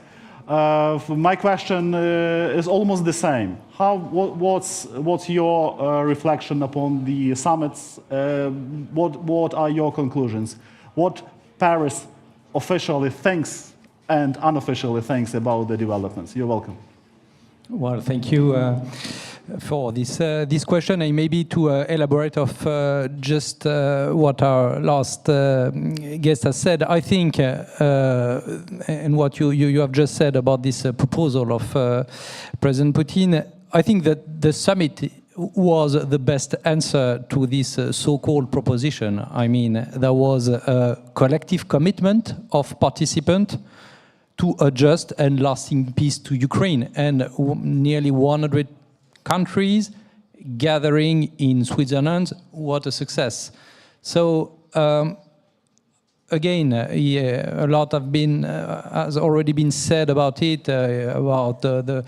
My question is almost the same. What's your reflection upon the summits? What are your conclusions? What Paris officially thinks and unofficially thinks about the developments? You're welcome. Well, thank you for this question, and maybe to elaborate of just what our last guest has said. I think, and what you have just said about this proposal of President Putin, I think that the summit was the best answer to this so-called proposition. I mean, there was a collective commitment of participants to a just and lasting peace to Ukraine, and nearly 100 countries gathering in Switzerland. What a success. So again, a lot has already been said about it, about the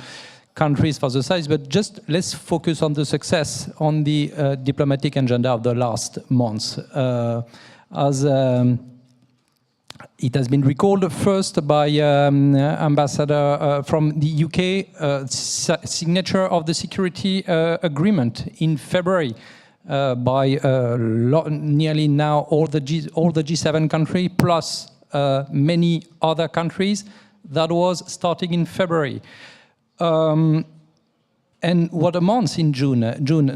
countries for the size, but just let's focus on the success, on the diplomatic agenda of the last months. As it has been recalled first by Ambassador from the UK, signature of the security agreement in February by nearly now all the G7 countries plus many other countries. That was starting in February. And what a month in June,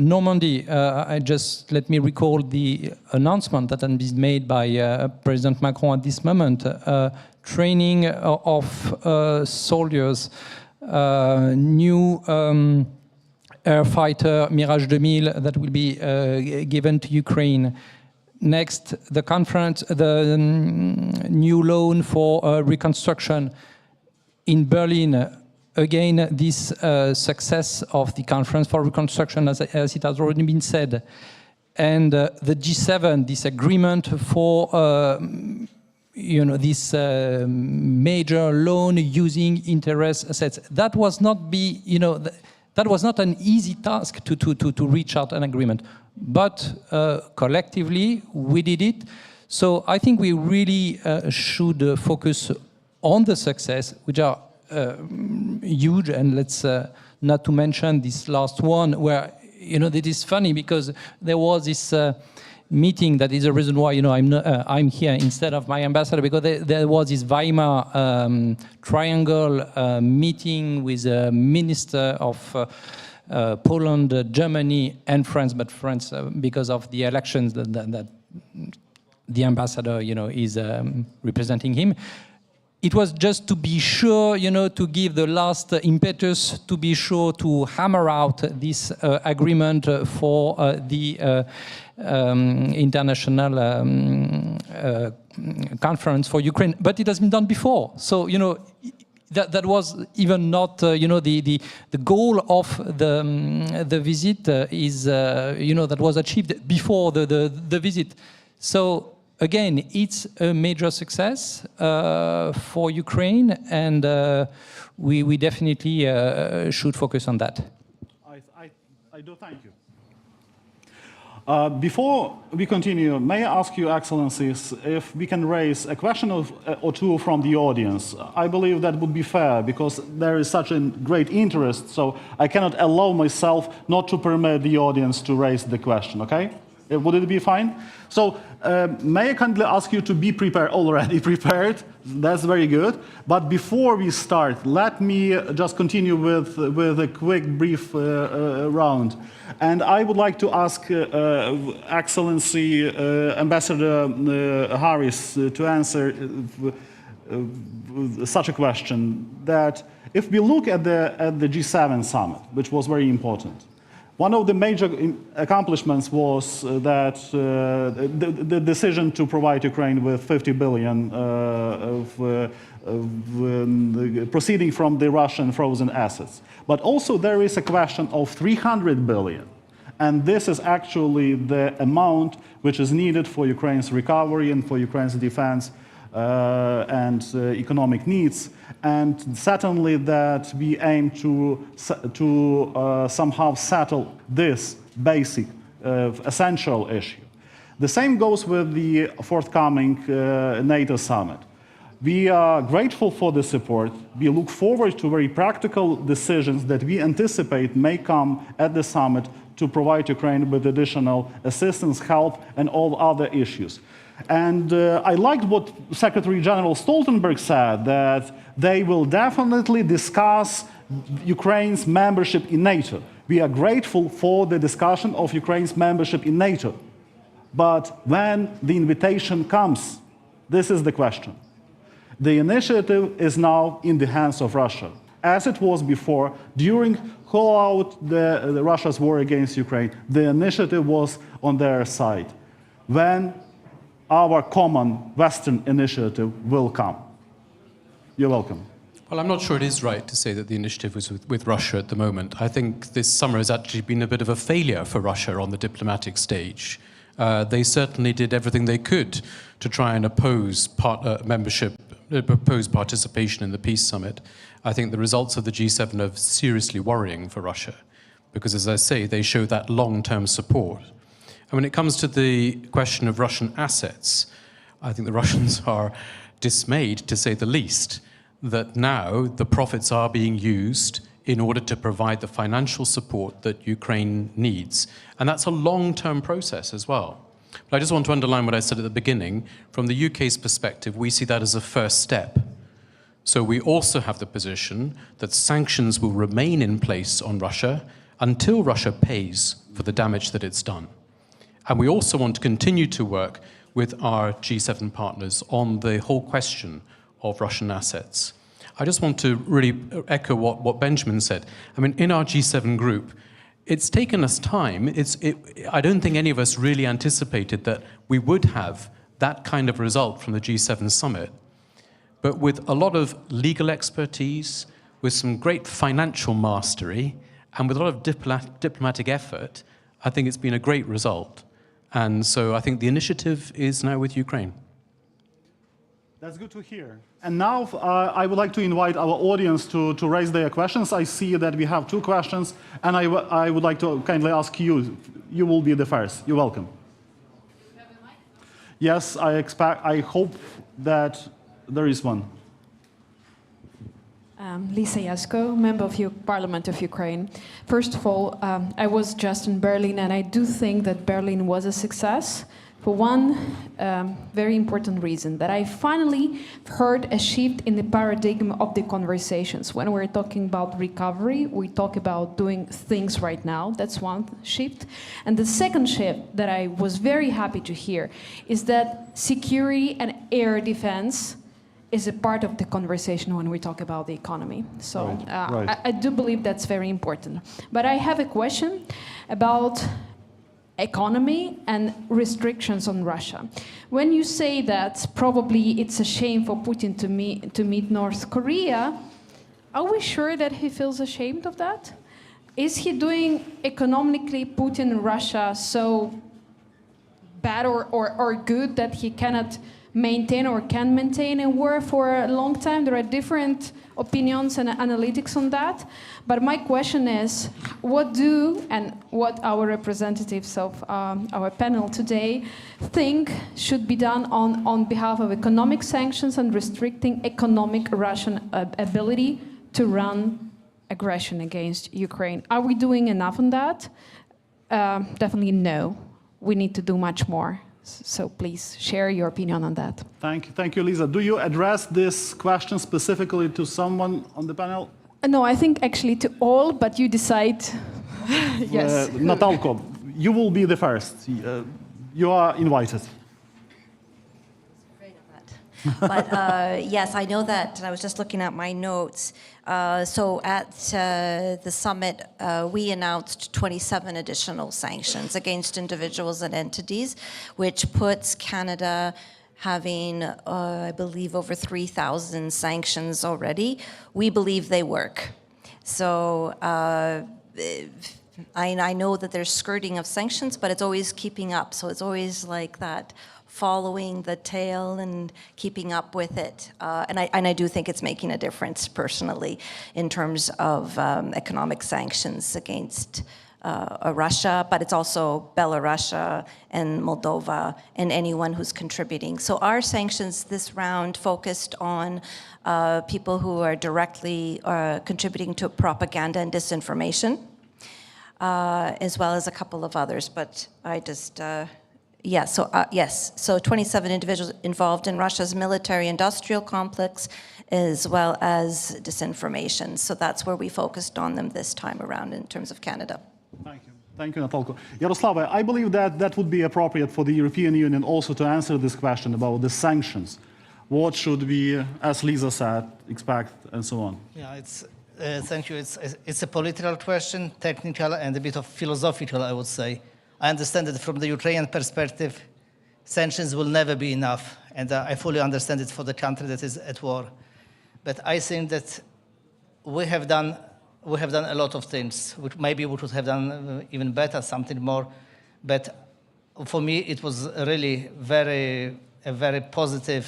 Normandy. Let me recall the announcement that has been made by President Macron at this moment. Training of soldiers, new air fighter Mirage 2000 that will be given to Ukraine. Next, the conference, the new loan for reconstruction in Berlin. Again, this success of the conference for reconstruction, as it has already been said, and the G7, this agreement for this major loan using interest assets. That was not that was not an easy task to reach out an agreement, but collectively we did it. So I think we really should focus on the success, which are huge, and let's not to mention this last one, where it is funny because there was this meeting. That is the reason why I'm here instead of my ambassador, because there was this Weimar triangle meeting with a minister of Poland, Germany, and France, but France because of the elections that the ambassador is representing him. It was just to be sure, to give the last impetus, to be sure to hammer out this agreement for the international conference for Ukraine. But it has been done before. So, that was even not, the goal of the visit is, that was achieved before the visit. So, again, it's a major success for Ukraine, and we definitely should focus on that. I do thank you. Before we continue, may I ask you, Excellencies, if we can raise a question or two from the audience? I believe that would be fair, because there is such a great interest, so I cannot allow myself not to permit the audience to raise the question, okay? Would it be fine? So may I kindly ask you to be prepared, already prepared? That's very good. But before we start, let me just continue with a quick, brief round. And I would like to ask Excellency Ambassador Harris to answer such a question, that if we look at the G7 summit, which was very important, one of the major accomplishments was that the decision to provide Ukraine with 50 billion proceeding from the Russian frozen assets. But also there is a question of 300 billion. And this is actually the amount which is needed for Ukraine's recovery and for Ukraine's defense and economic needs. And certainly that we aim to somehow settle this basic, essential issue. The same goes with the forthcoming NATO summit. We are grateful for the support. We look forward to very practical decisions that we anticipate may come at the summit to provide Ukraine with additional assistance, help, and all other issues. And I liked what Secretary General Stoltenberg said, that they will definitely discuss Ukraine's membership in NATO. We are grateful for the discussion of Ukraine's membership in NATO. But when the invitation comes, this is the question. The initiative is now in the hands of Russia, as it was before. During the Russia's war against Ukraine, the initiative was on their side. When our common Western initiative will come. You're welcome. Well, I'm not sure it is right to say that the initiative was with Russia at the moment. I think this summer has actually been a bit of a failure for Russia on the diplomatic stage. They certainly did everything they could to try and oppose participation in the peace summit. I think the results of the G7 are seriously worrying for Russia because, as I say, they show that long-term support. And when it comes to the question of Russian assets, I think the Russians are dismayed, to say the least, that now the profits are being used in order to provide the financial support that Ukraine needs. And that's a long-term process as well. But I just want to underline what I said at the beginning. From the UK's perspective, we see that as a first step. So we also have the position that sanctions will remain in place on Russia until Russia pays for the damage that it's done. And we also want to continue to work with our G7 partners on the whole question of Russian assets. I just want to really echo what Benjamin said. I mean, in our G7 group, it's taken us time. I don't think any of us really anticipated that we would have that kind of result from the G7 summit. But with a lot of legal expertise, with some great financial mastery, and with a lot of diplomatic effort, I think it's been a great result. And so I think the initiative is now with Ukraine. That's good to hear. And now I would like to invite our audience to raise their questions. I see that we have 2 questions, and I would like to kindly ask you. You will be the first. You're welcome. Yes, I hope that there is one. Lisa Yasko, member of Parliament of Ukraine. First of all, I was just in Berlin, and I do think that Berlin was a success for one very important reason, that I finally heard a shift in the paradigm of the conversations. When we're talking about recovery, we talk about doing things right now. That's one shift. And the second shift that I was very happy to hear is that security and air defense is a part of the conversation when we talk about the economy. So right. I do believe that's very important. But I have a question about economy and restrictions on Russia. When you say that probably it's a shame for Putin to meet North Korea, are we sure that he feels ashamed of that? Is he doing economically Putin Russia so bad or good that he cannot maintain or can maintain a war for a long time? There are different opinions and analytics on that. But my question is, what our representatives of our panel today think should be done on behalf of economic sanctions and restricting economic Russian ability to run aggression against Ukraine? Are we doing enough on that? Definitely no. We need to do much more. So please share your opinion on that. Thank you, Lisa. Do you address this question specifically to someone on the panel? No, I think actually to all, but you decide. Yes. Natalka, you will be the first. You are invited. But yes, I know that. I was just looking at my notes. So at the summit, we announced 27 additional sanctions against individuals and entities, which puts Canada having, I believe, over 3,000 sanctions already. We believe they work. So I know that there's skirting of sanctions, but it's always keeping up. So it's always like that, following the tail and keeping up with it. And I do think it's making a difference personally in terms of economic sanctions against Russia, but it's also Belarus and Moldova and anyone who's contributing. So our sanctions this round focused on people who are directly contributing to propaganda and disinformation, as well as a couple of others, but I just... yes, so 27 individuals involved in Russia's military-industrial complex, as well as disinformation. So that's where we focused on them this time around in terms of Canada. Thank you, Natalka. Yaroslava, I believe that would be appropriate for the European Union also to answer this question about the sanctions. What should we, as Lisa said, expect, and so on? Yeah, thank you. It's a political question, technical, and a bit of philosophical, I would say. I understand that from the Ukrainian perspective, sanctions will never be enough, and I fully understand it for the country that is at war. But I think that we have done a lot of things, which maybe we could have done even better, something more. But for me, it was really a very positive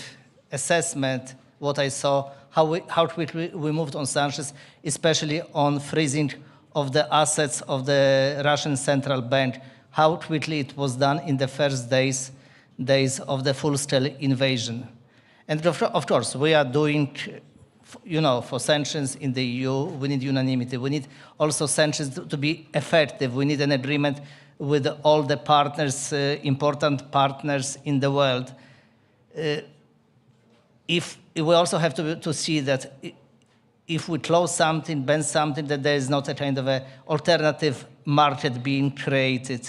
assessment, what I saw, how quickly we moved on sanctions, especially on freezing of the assets of the Russian central bank, how quickly it was done in the first days of the full-scale invasion. And of course, we are doing, for sanctions in the EU, we need unanimity. We need also sanctions to be effective. We need an agreement with all the partners, important partners in the world. If we also have to see that if we close something, ban something, that there is not a kind of an alternative market being created.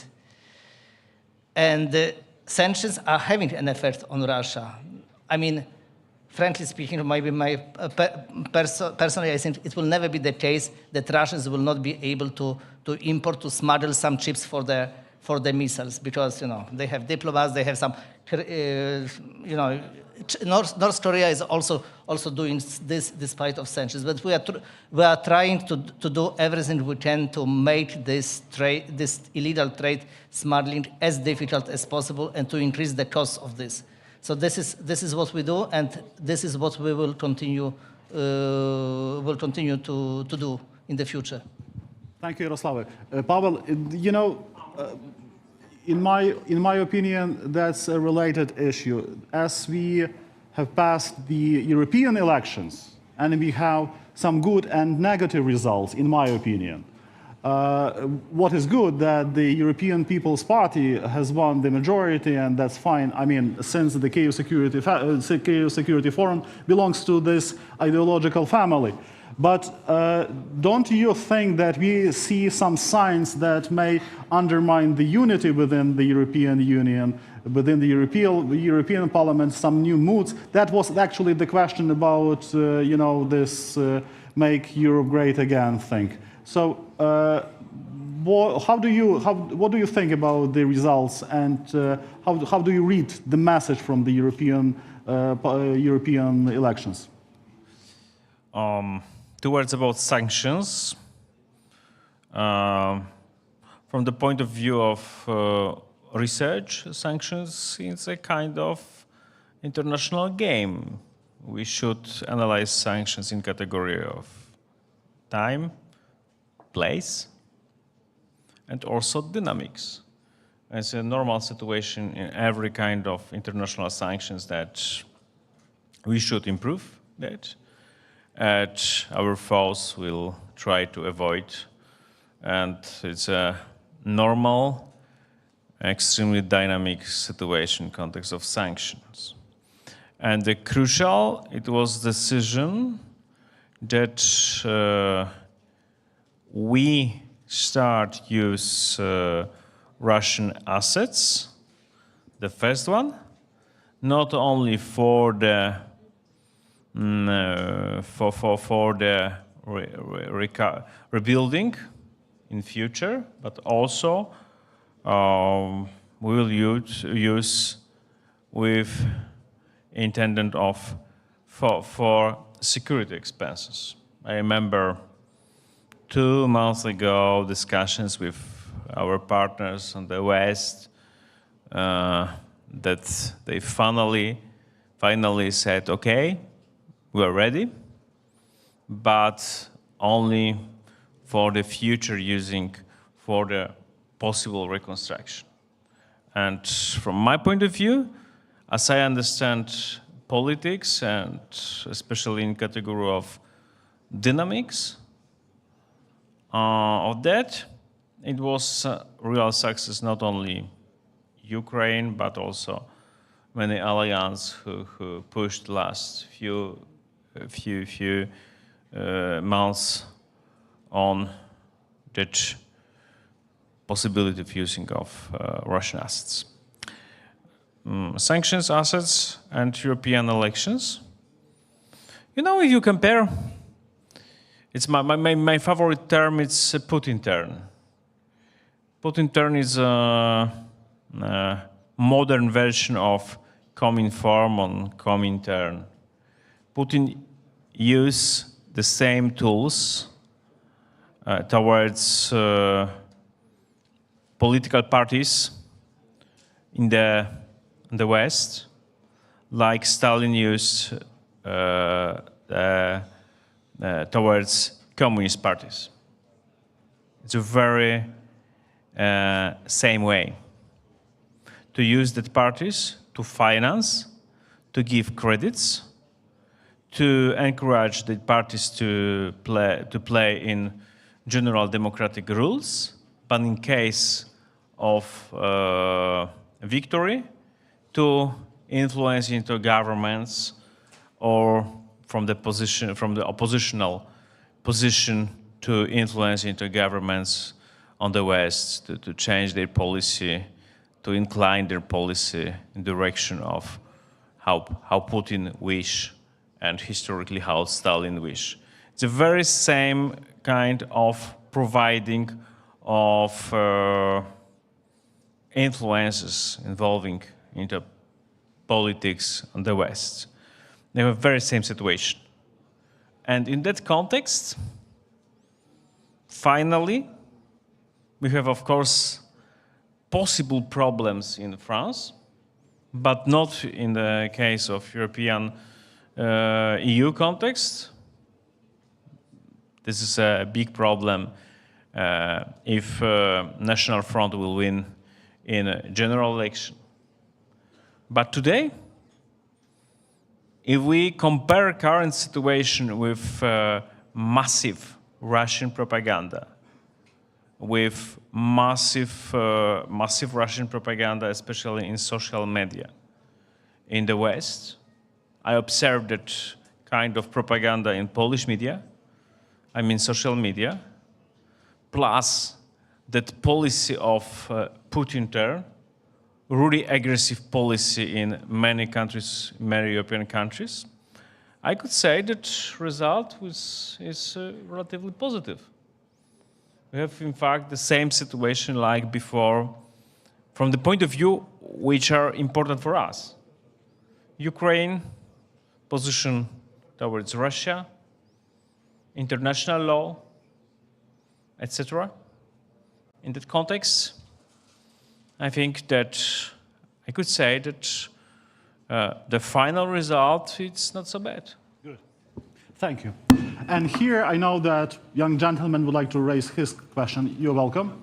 And sanctions are having an effect on Russia. I mean, frankly speaking, maybe personally, I think it will never be the case that Russians will not be able to import, to smuggle some chips for the missiles, because they have diplomats, they have some, North Korea is also doing this despite of sanctions. But we are trying to do everything we can to make this illegal trade smuggling as difficult as possible and to increase the cost of this. So this is what we do, and this is what we will continue to do in the future. Thank you, Yaroslav. Pavel, in my opinion, that's a related issue. As we have passed the European elections, and we have some good and negative results, in my opinion. What is good that the European People's Party has won the majority, and that's fine. I mean, since the Kyiv Security Forum belongs to this ideological family. But don't you think that we see some signs that may undermine the unity within the European Union, within the European Parliament, some new moods? That was actually the question about, this make Europe great again thing. So what do you think about the results, and how do you read the message from the European elections? Two words about sanctions. From the point of view of research, sanctions is a kind of international game. We should analyze sanctions in category of time, place, and also dynamics. It's a normal situation in every kind of international sanctions that we should improve that. Our foes will try to avoid, and it's a normal, extremely dynamic situation in context of sanctions. And the crucial, it was decision that we start use Russian assets, the first one, not only for the rebuilding in future, but also we will use with intended of for security expenses. I remember 2 months ago discussions with our partners on the West that they finally said, okay, we are ready, but only for the future using for the possible reconstruction. And from my point of view, as I understand politics, and especially in category of dynamics of that, it was a real success, not only Ukraine, but also many alliances who pushed last few months on that possibility of using of Russian assets. Sanctions, assets, and European elections. If you compare, it's my favorite term, it's a Putin turn. Putin turn is a modern version of Comintern on Comintern. Putin use the same tools towards political parties in the West, like Stalin used towards communist parties. It's a very same way to use that parties to finance, to give credits, to encourage the parties to play in general democratic rules, but in case of victory, to influence into governments, or from the oppositional position to influence into governments on the West, to change their policy, to incline their policy in the direction of how Putin wish and historically how Stalin wish. It's a very same kind of providing of influences involving into politics in the West. They have a very same situation. And in that context, finally, we have, of course, possible problems in France, but not in the case of European EU context. This is a big problem if National Front will win in a general election. But today, if we compare current situation with massive Russian propaganda, with massive Russian propaganda, especially in social media in the West, I observed that kind of propaganda in Polish media, I mean social media, plus that policy of Putin there, really aggressive policy in many countries, many European countries, I could say that result is relatively positive. We have, in fact, the same situation like before, from the point of view which are important for us. Ukraine, position towards Russia, international law, etc. In that context, I think that I could say that the final result is not so bad. Good. Thank you. And here I know that young gentleman would like to raise his question. You're welcome.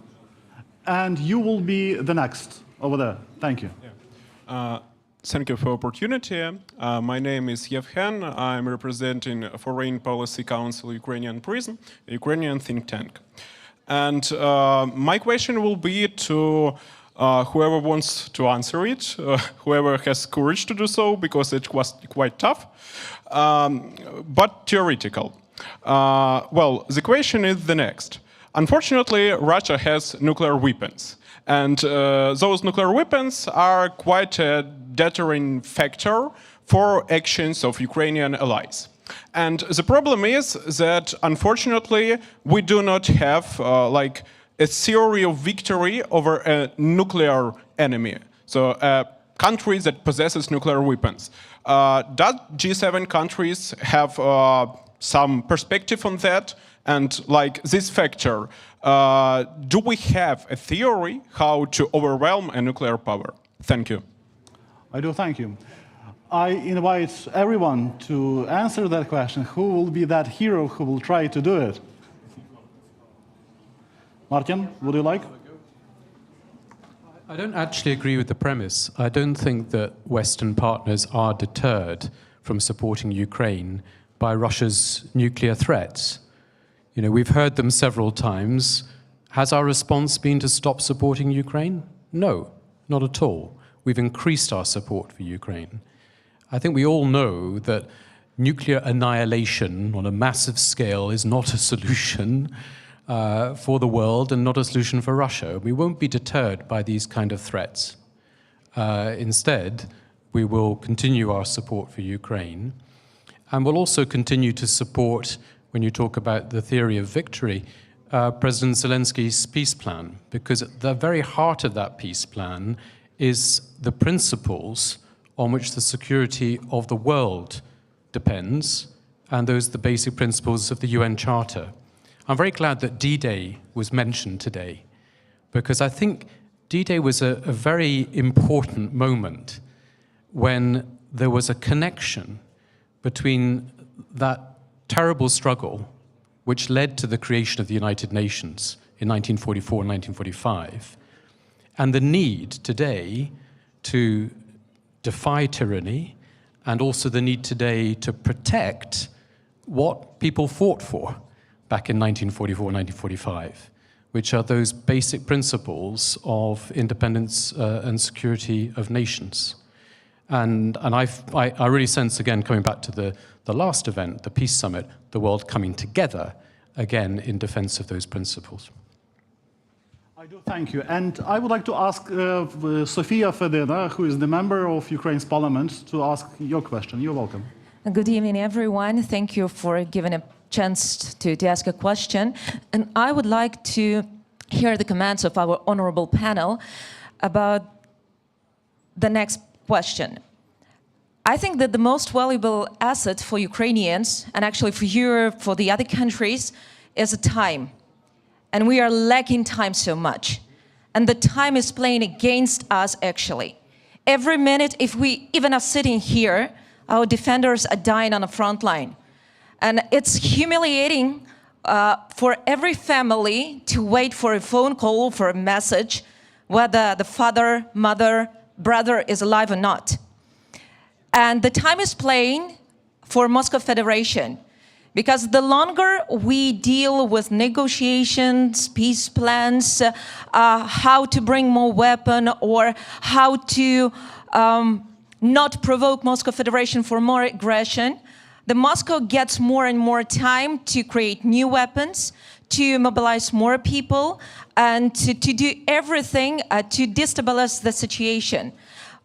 And you will be the next over there. Thank you. Yeah. Thank you for the opportunity. My name is Yevhen. I'm representing Foreign Policy Council Ukrainian Prism, a Ukrainian think tank. And my question will be to whoever wants to answer it, whoever has courage to do so, because it was quite tough, but theoretical. Well, the question is the next. Unfortunately, Russia has nuclear weapons. And those nuclear weapons are quite a deterrent factor for actions of Ukrainian allies. And the problem is that, unfortunately, we do not have like a theory of victory over a nuclear enemy. So a country that possesses nuclear weapons. Does G7 countries have some perspective on that? And like this factor, do we have a theory how to overwhelm a nuclear power? Thank you. I do, thank you. I invite everyone to answer that question. Who will be that hero who will try to do it? Martin, would you like? I don't actually agree with the premise. I don't think that Western partners are deterred from supporting Ukraine by Russia's nuclear threats. You know, we've heard them several times. Has our response been to stop supporting Ukraine? No, not at all. We've increased our support for Ukraine. I think we all know that nuclear annihilation on a massive scale is not a solution for the world and not a solution for Russia. We won't be deterred by these kind of threats. Instead, we will continue our support for Ukraine, and we'll also continue to support, when you talk about the theory of victory, President Zelensky's peace plan, because at the very heart of that peace plan is the principles on which the security of the world depends and those are the basic principles of the UN Charter. I'm very glad that D-Day was mentioned today, because I think D-Day was a very important moment when there was a connection between that terrible struggle which led to the creation of the United Nations in 1944 and 1945, and the need today to defy tyranny, and also the need today to protect what people fought for back in 1944 and 1945, which are those basic principles of independence and security of nations. And I really sense, again, coming back to the last event, the Peace Summit, the world coming together, again, in defense of those principles. I do thank you. And I would like to ask Sofia Fedena, who is the member of Ukraine's parliament, to ask your question. You're welcome. Good evening, everyone. Thank you for giving a chance to ask a question. And I would like to hear the comments of our honorable panel about the next question. I think that the most valuable asset for Ukrainians, and actually for Europe, for the other countries, is time. And we are lacking time so much. And the time is playing against us, actually. Every minute, if we even are sitting here, our defenders are dying on the front line. And it's humiliating for every family to wait for a phone call, for a message, whether the father, mother, brother is alive or not. And the time is playing for Moscow Federation, because the longer we deal with negotiations, peace plans, how to bring more weapon, or how to not provoke Moscow Federation for more aggression, the Moscow gets more and more time to create new weapons, to mobilize more people, and to do everything to destabilize the situation.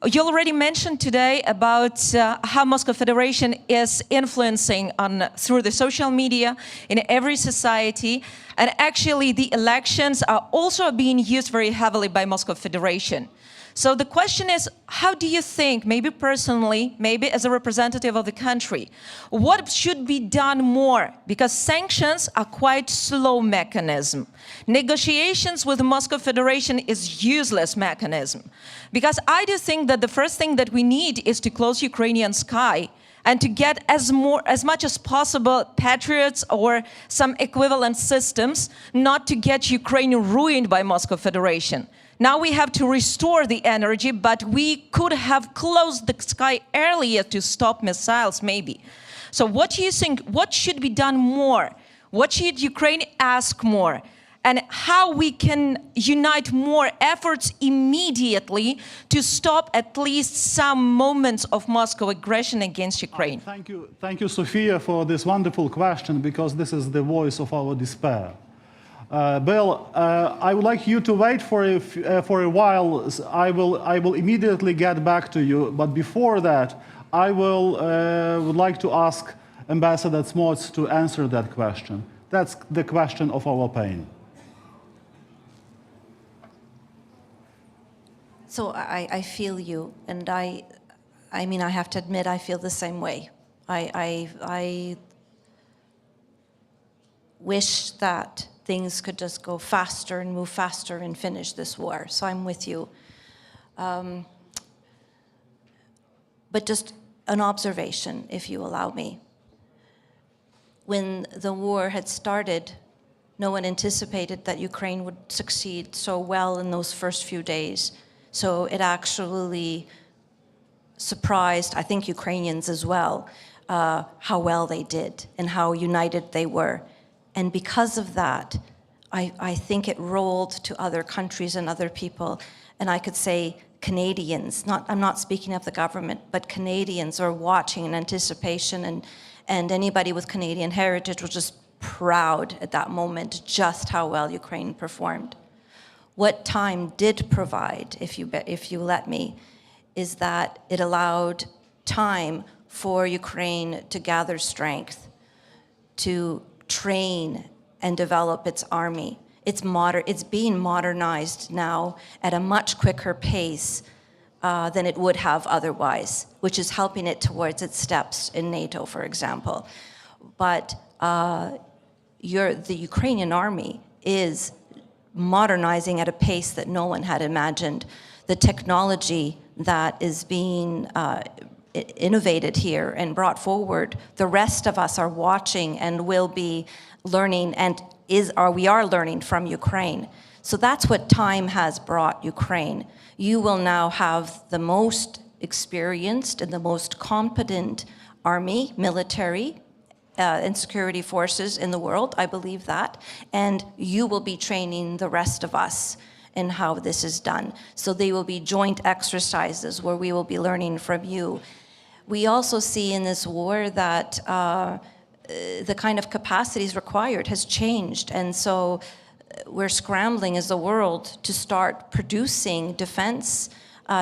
You already mentioned today about how Moscow Federation is influencing through the social media in every society, and actually the elections are also being used very heavily by Moscow Federation. So the question is, how do you think, maybe personally, maybe as a representative of the country, what should be done more? Because sanctions are quite slow mechanism. Negotiations with the Moscow Federation is useless mechanism. Because I do think that the first thing that we need is to close Ukrainian sky and to get as much as possible patriots or some equivalent systems, not to get Ukraine ruined by Moscow Federation. Now we have to restore the energy, but we could have closed the sky earlier to stop missiles, maybe. So what do you think, what should be done more? What should Ukraine ask more? And how we can unite more efforts immediately to stop at least some moments of Moscow aggression against Ukraine? Thank you, Sofia, for this wonderful question, because this is the voice of our despair. Bill, I would like you to wait for a while. I will immediately get back to you. But before that, I would like to ask Ambassador Cmoc to answer that question. That's the question of our pain. So I feel you, and I mean, I have to admit, I feel the same way. I wish that things could just go faster and move faster and finish this war. So I'm with you. But just an observation, if you allow me. When the war had started, no one anticipated that Ukraine would succeed so well in those first few days. So it actually surprised, I think, Ukrainians as well, how well they did and how united they were. And because of that, I think it rolled to other countries and other people. And I could say Canadians, I'm not speaking of the government, but Canadians are watching in anticipation, and anybody with Canadian heritage was just proud at that moment just how well Ukraine performed. What time did provide, if you let me, is that it allowed time for Ukraine to gather strength, to train and develop its army. It's being modernized now at a much quicker pace than it would have otherwise, which is helping it towards its steps in NATO, for example. but the Ukrainian army is modernizing at a pace that no one had imagined. The technology that is being innovated here and brought forward, the rest of us are watching and will be learning, and we are learning from Ukraine. So that's what time has brought Ukraine. You will now have the most experienced and the most competent army, military, and security forces in the world, I believe that, and you will be training the rest of us in how this is done. So they will be joint exercises where we will be learning from you. We also see in this war that the kind of capacities required has changed, and so we're scrambling as a world to start producing defense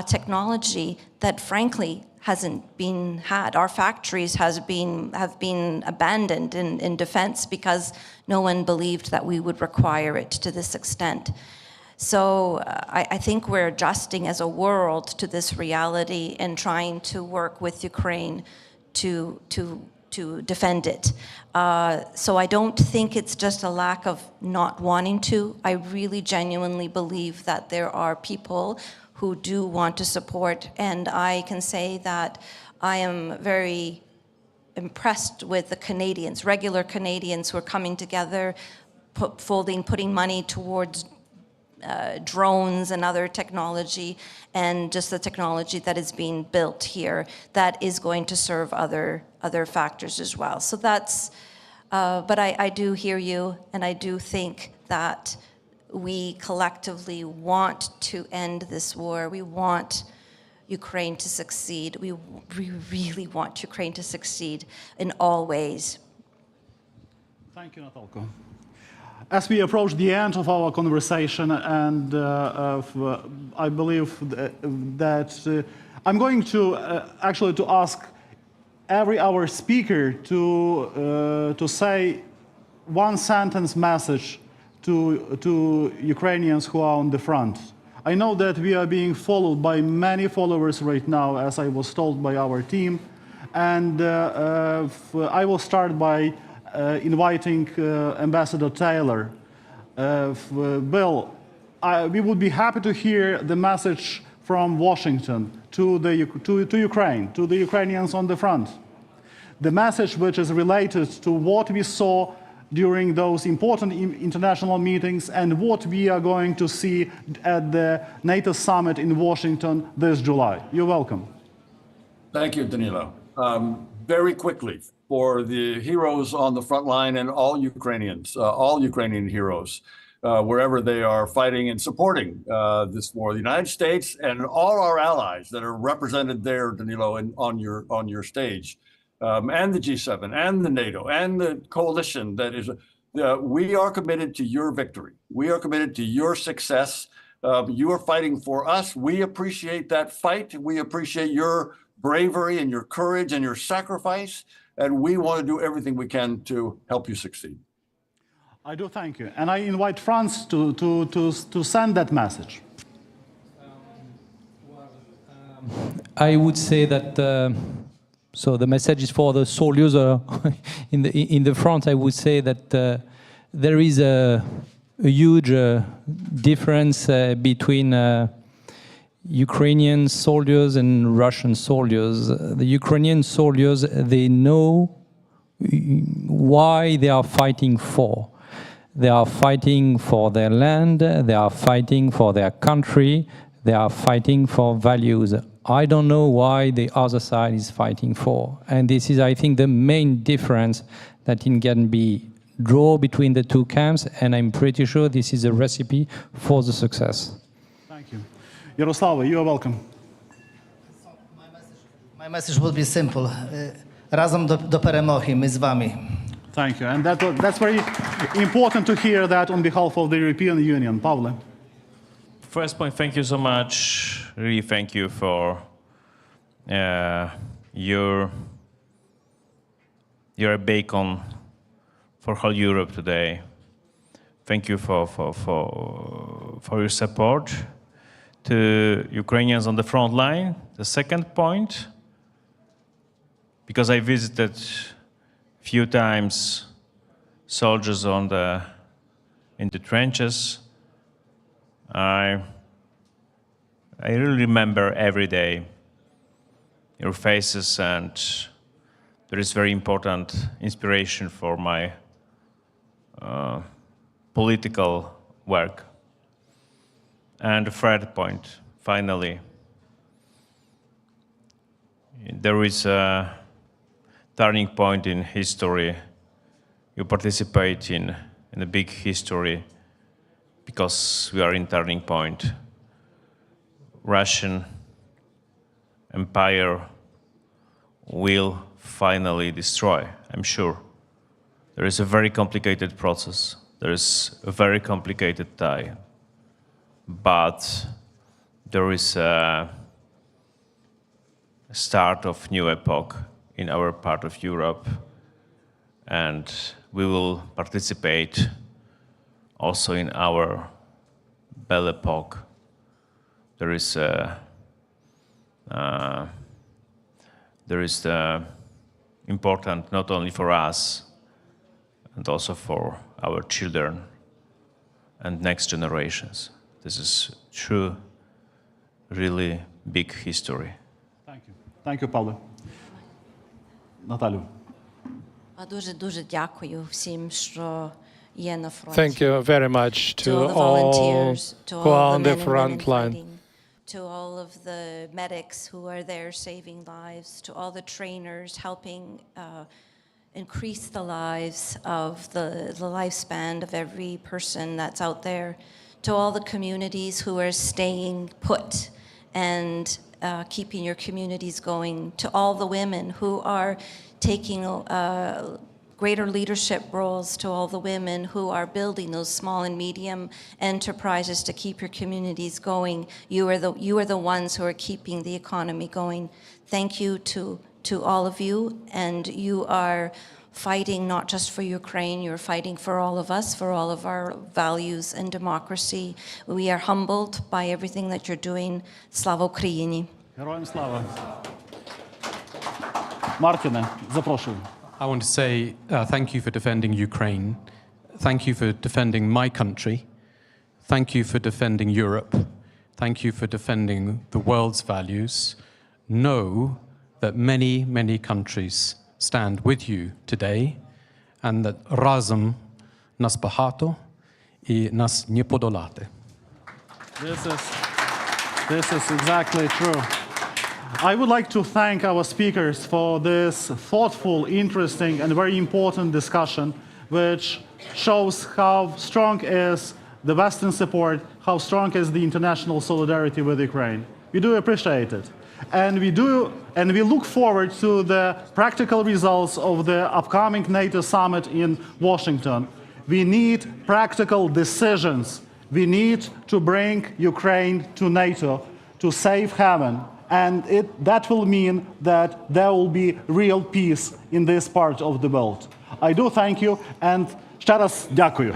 technology that frankly hasn't been had. Our factories have been abandoned in defense because no one believed that we would require it to this extent. So I think we're adjusting as a world to this reality and trying to work with Ukraine to defend it. So I don't think it's just a lack of not wanting to. I really genuinely believe that there are people who do want to support, and I can say that I am very impressed with the Canadians, regular Canadians who are coming together, putting money towards drones and other technology, and just the technology that is being built here that is going to serve other factors as well. So that's, but I do hear you, and I do think that we collectively want to end this war. We want Ukraine to succeed. We really want Ukraine to succeed in all ways. Thank you, Natalka. As we approach the end of our conversation, and I believe that I'm going to actually to ask our speaker to say one sentence message to Ukrainians who are on the front. I know that we are being followed by many followers right now, as I was told by our team, and I will start by inviting Ambassador Taylor. Bill, we would be happy to hear the message from Washington to Ukraine, to the Ukrainians on the front. The message which is related to what we saw during those important international meetings and what we are going to see at the NATO summit in Washington this July. You're welcome. Thank you, Danylo. Very quickly, for the heroes on the front line and all Ukrainians, all Ukrainian heroes, wherever they are fighting and supporting this war, the United States and all our allies that are represented there, Danylo, on your stage, and the G7 and the NATO and the coalition that is, we are committed to your victory. We are committed to your success. You are fighting for us. We appreciate that fight. We appreciate your bravery and your courage and your sacrifice. And we want to do everything we can to help you succeed. I do thank you. And I invite France to send that message. I would say that, so the message is for the soldiers in the front. I would say that there is a huge difference between Ukrainian soldiers and Russian soldiers. The Ukrainian soldiers, they know why they are fighting for. They are fighting for their land, they are fighting for their country, they are fighting for values. I don't know why the other side is fighting for. And this is, I think, the main difference that can be drawn between the two camps, and I'm pretty sure this is a recipe for the success. Thank you. Yaroslava, you are welcome. My message will be simple. Razem do перемоги, my z wami. Thank you. And that's very important to hear that on behalf of the European Union. Pavle. First point, thank you so much. Really thank you for your a beacon for whole Europe today. Thank you for your support to Ukrainians on the front line. The second point, because I visited a few times soldiers in the trenches. I really remember every day your faces, and there is very important inspiration for my political work. And the third point, finally, there is a turning point in history. You participate in a big history because we are in turning point. Russian Empire will finally destroy, I'm sure. There is a very complicated process. There is a very complicated time. But there is a start of new epoch in our part of Europe, and we will participate also in our belle epoch. There is the important not only for us and also for our children and next generations. This is true, really big history. Thank you. Thank you, Pavle. Наталю. Дуже дякую всім, що є на фронті. Thank you very much to all the all volunteers, to who are all on the the men and women front line. fighting, to all of the medics who are there saving lives, to all the trainers helping increase the lives of the lifespan of every person that's out there, to all the communities who are staying put and keeping your communities going, to all the women who are taking greater leadership roles, to all the women who are building those small and medium enterprises to keep your communities going. You are the ones who are keeping the economy going. Thank you to all of you, and you are fighting not just for Ukraine, you're fighting for all of us, for all of our values and democracy. We are humbled by everything that you're doing. Slava Ukraini. Героям слава. Мартіне, запрошую. I want to say thank you for defending Ukraine. Thank you for defending my country. Thank you for defending Europe. Thank you for defending the world's values. Know that many, many countries stand with you today, and that razem nas багато і нас не подолати. This is exactly true. I would like to thank our speakers for this thoughtful, interesting, and very important discussion, which shows how strong is the Western support, how strong is the international solidarity with Ukraine. We do appreciate it. And we look forward to the practical results of the upcoming NATO summit in Washington. We need practical decisions. We need to bring Ukraine to NATO, to safe haven. And that will mean that there will be real peace in this part of the world. I do thank you, and ще раз дякую.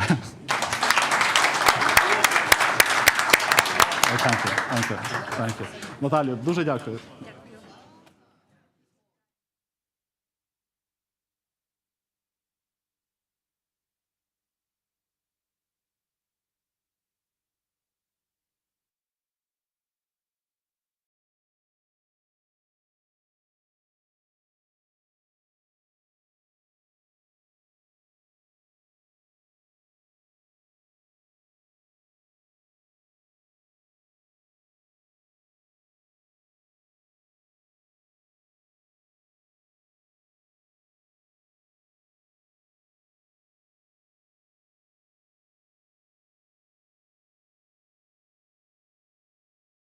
Thank you. Наталю, дуже дякую.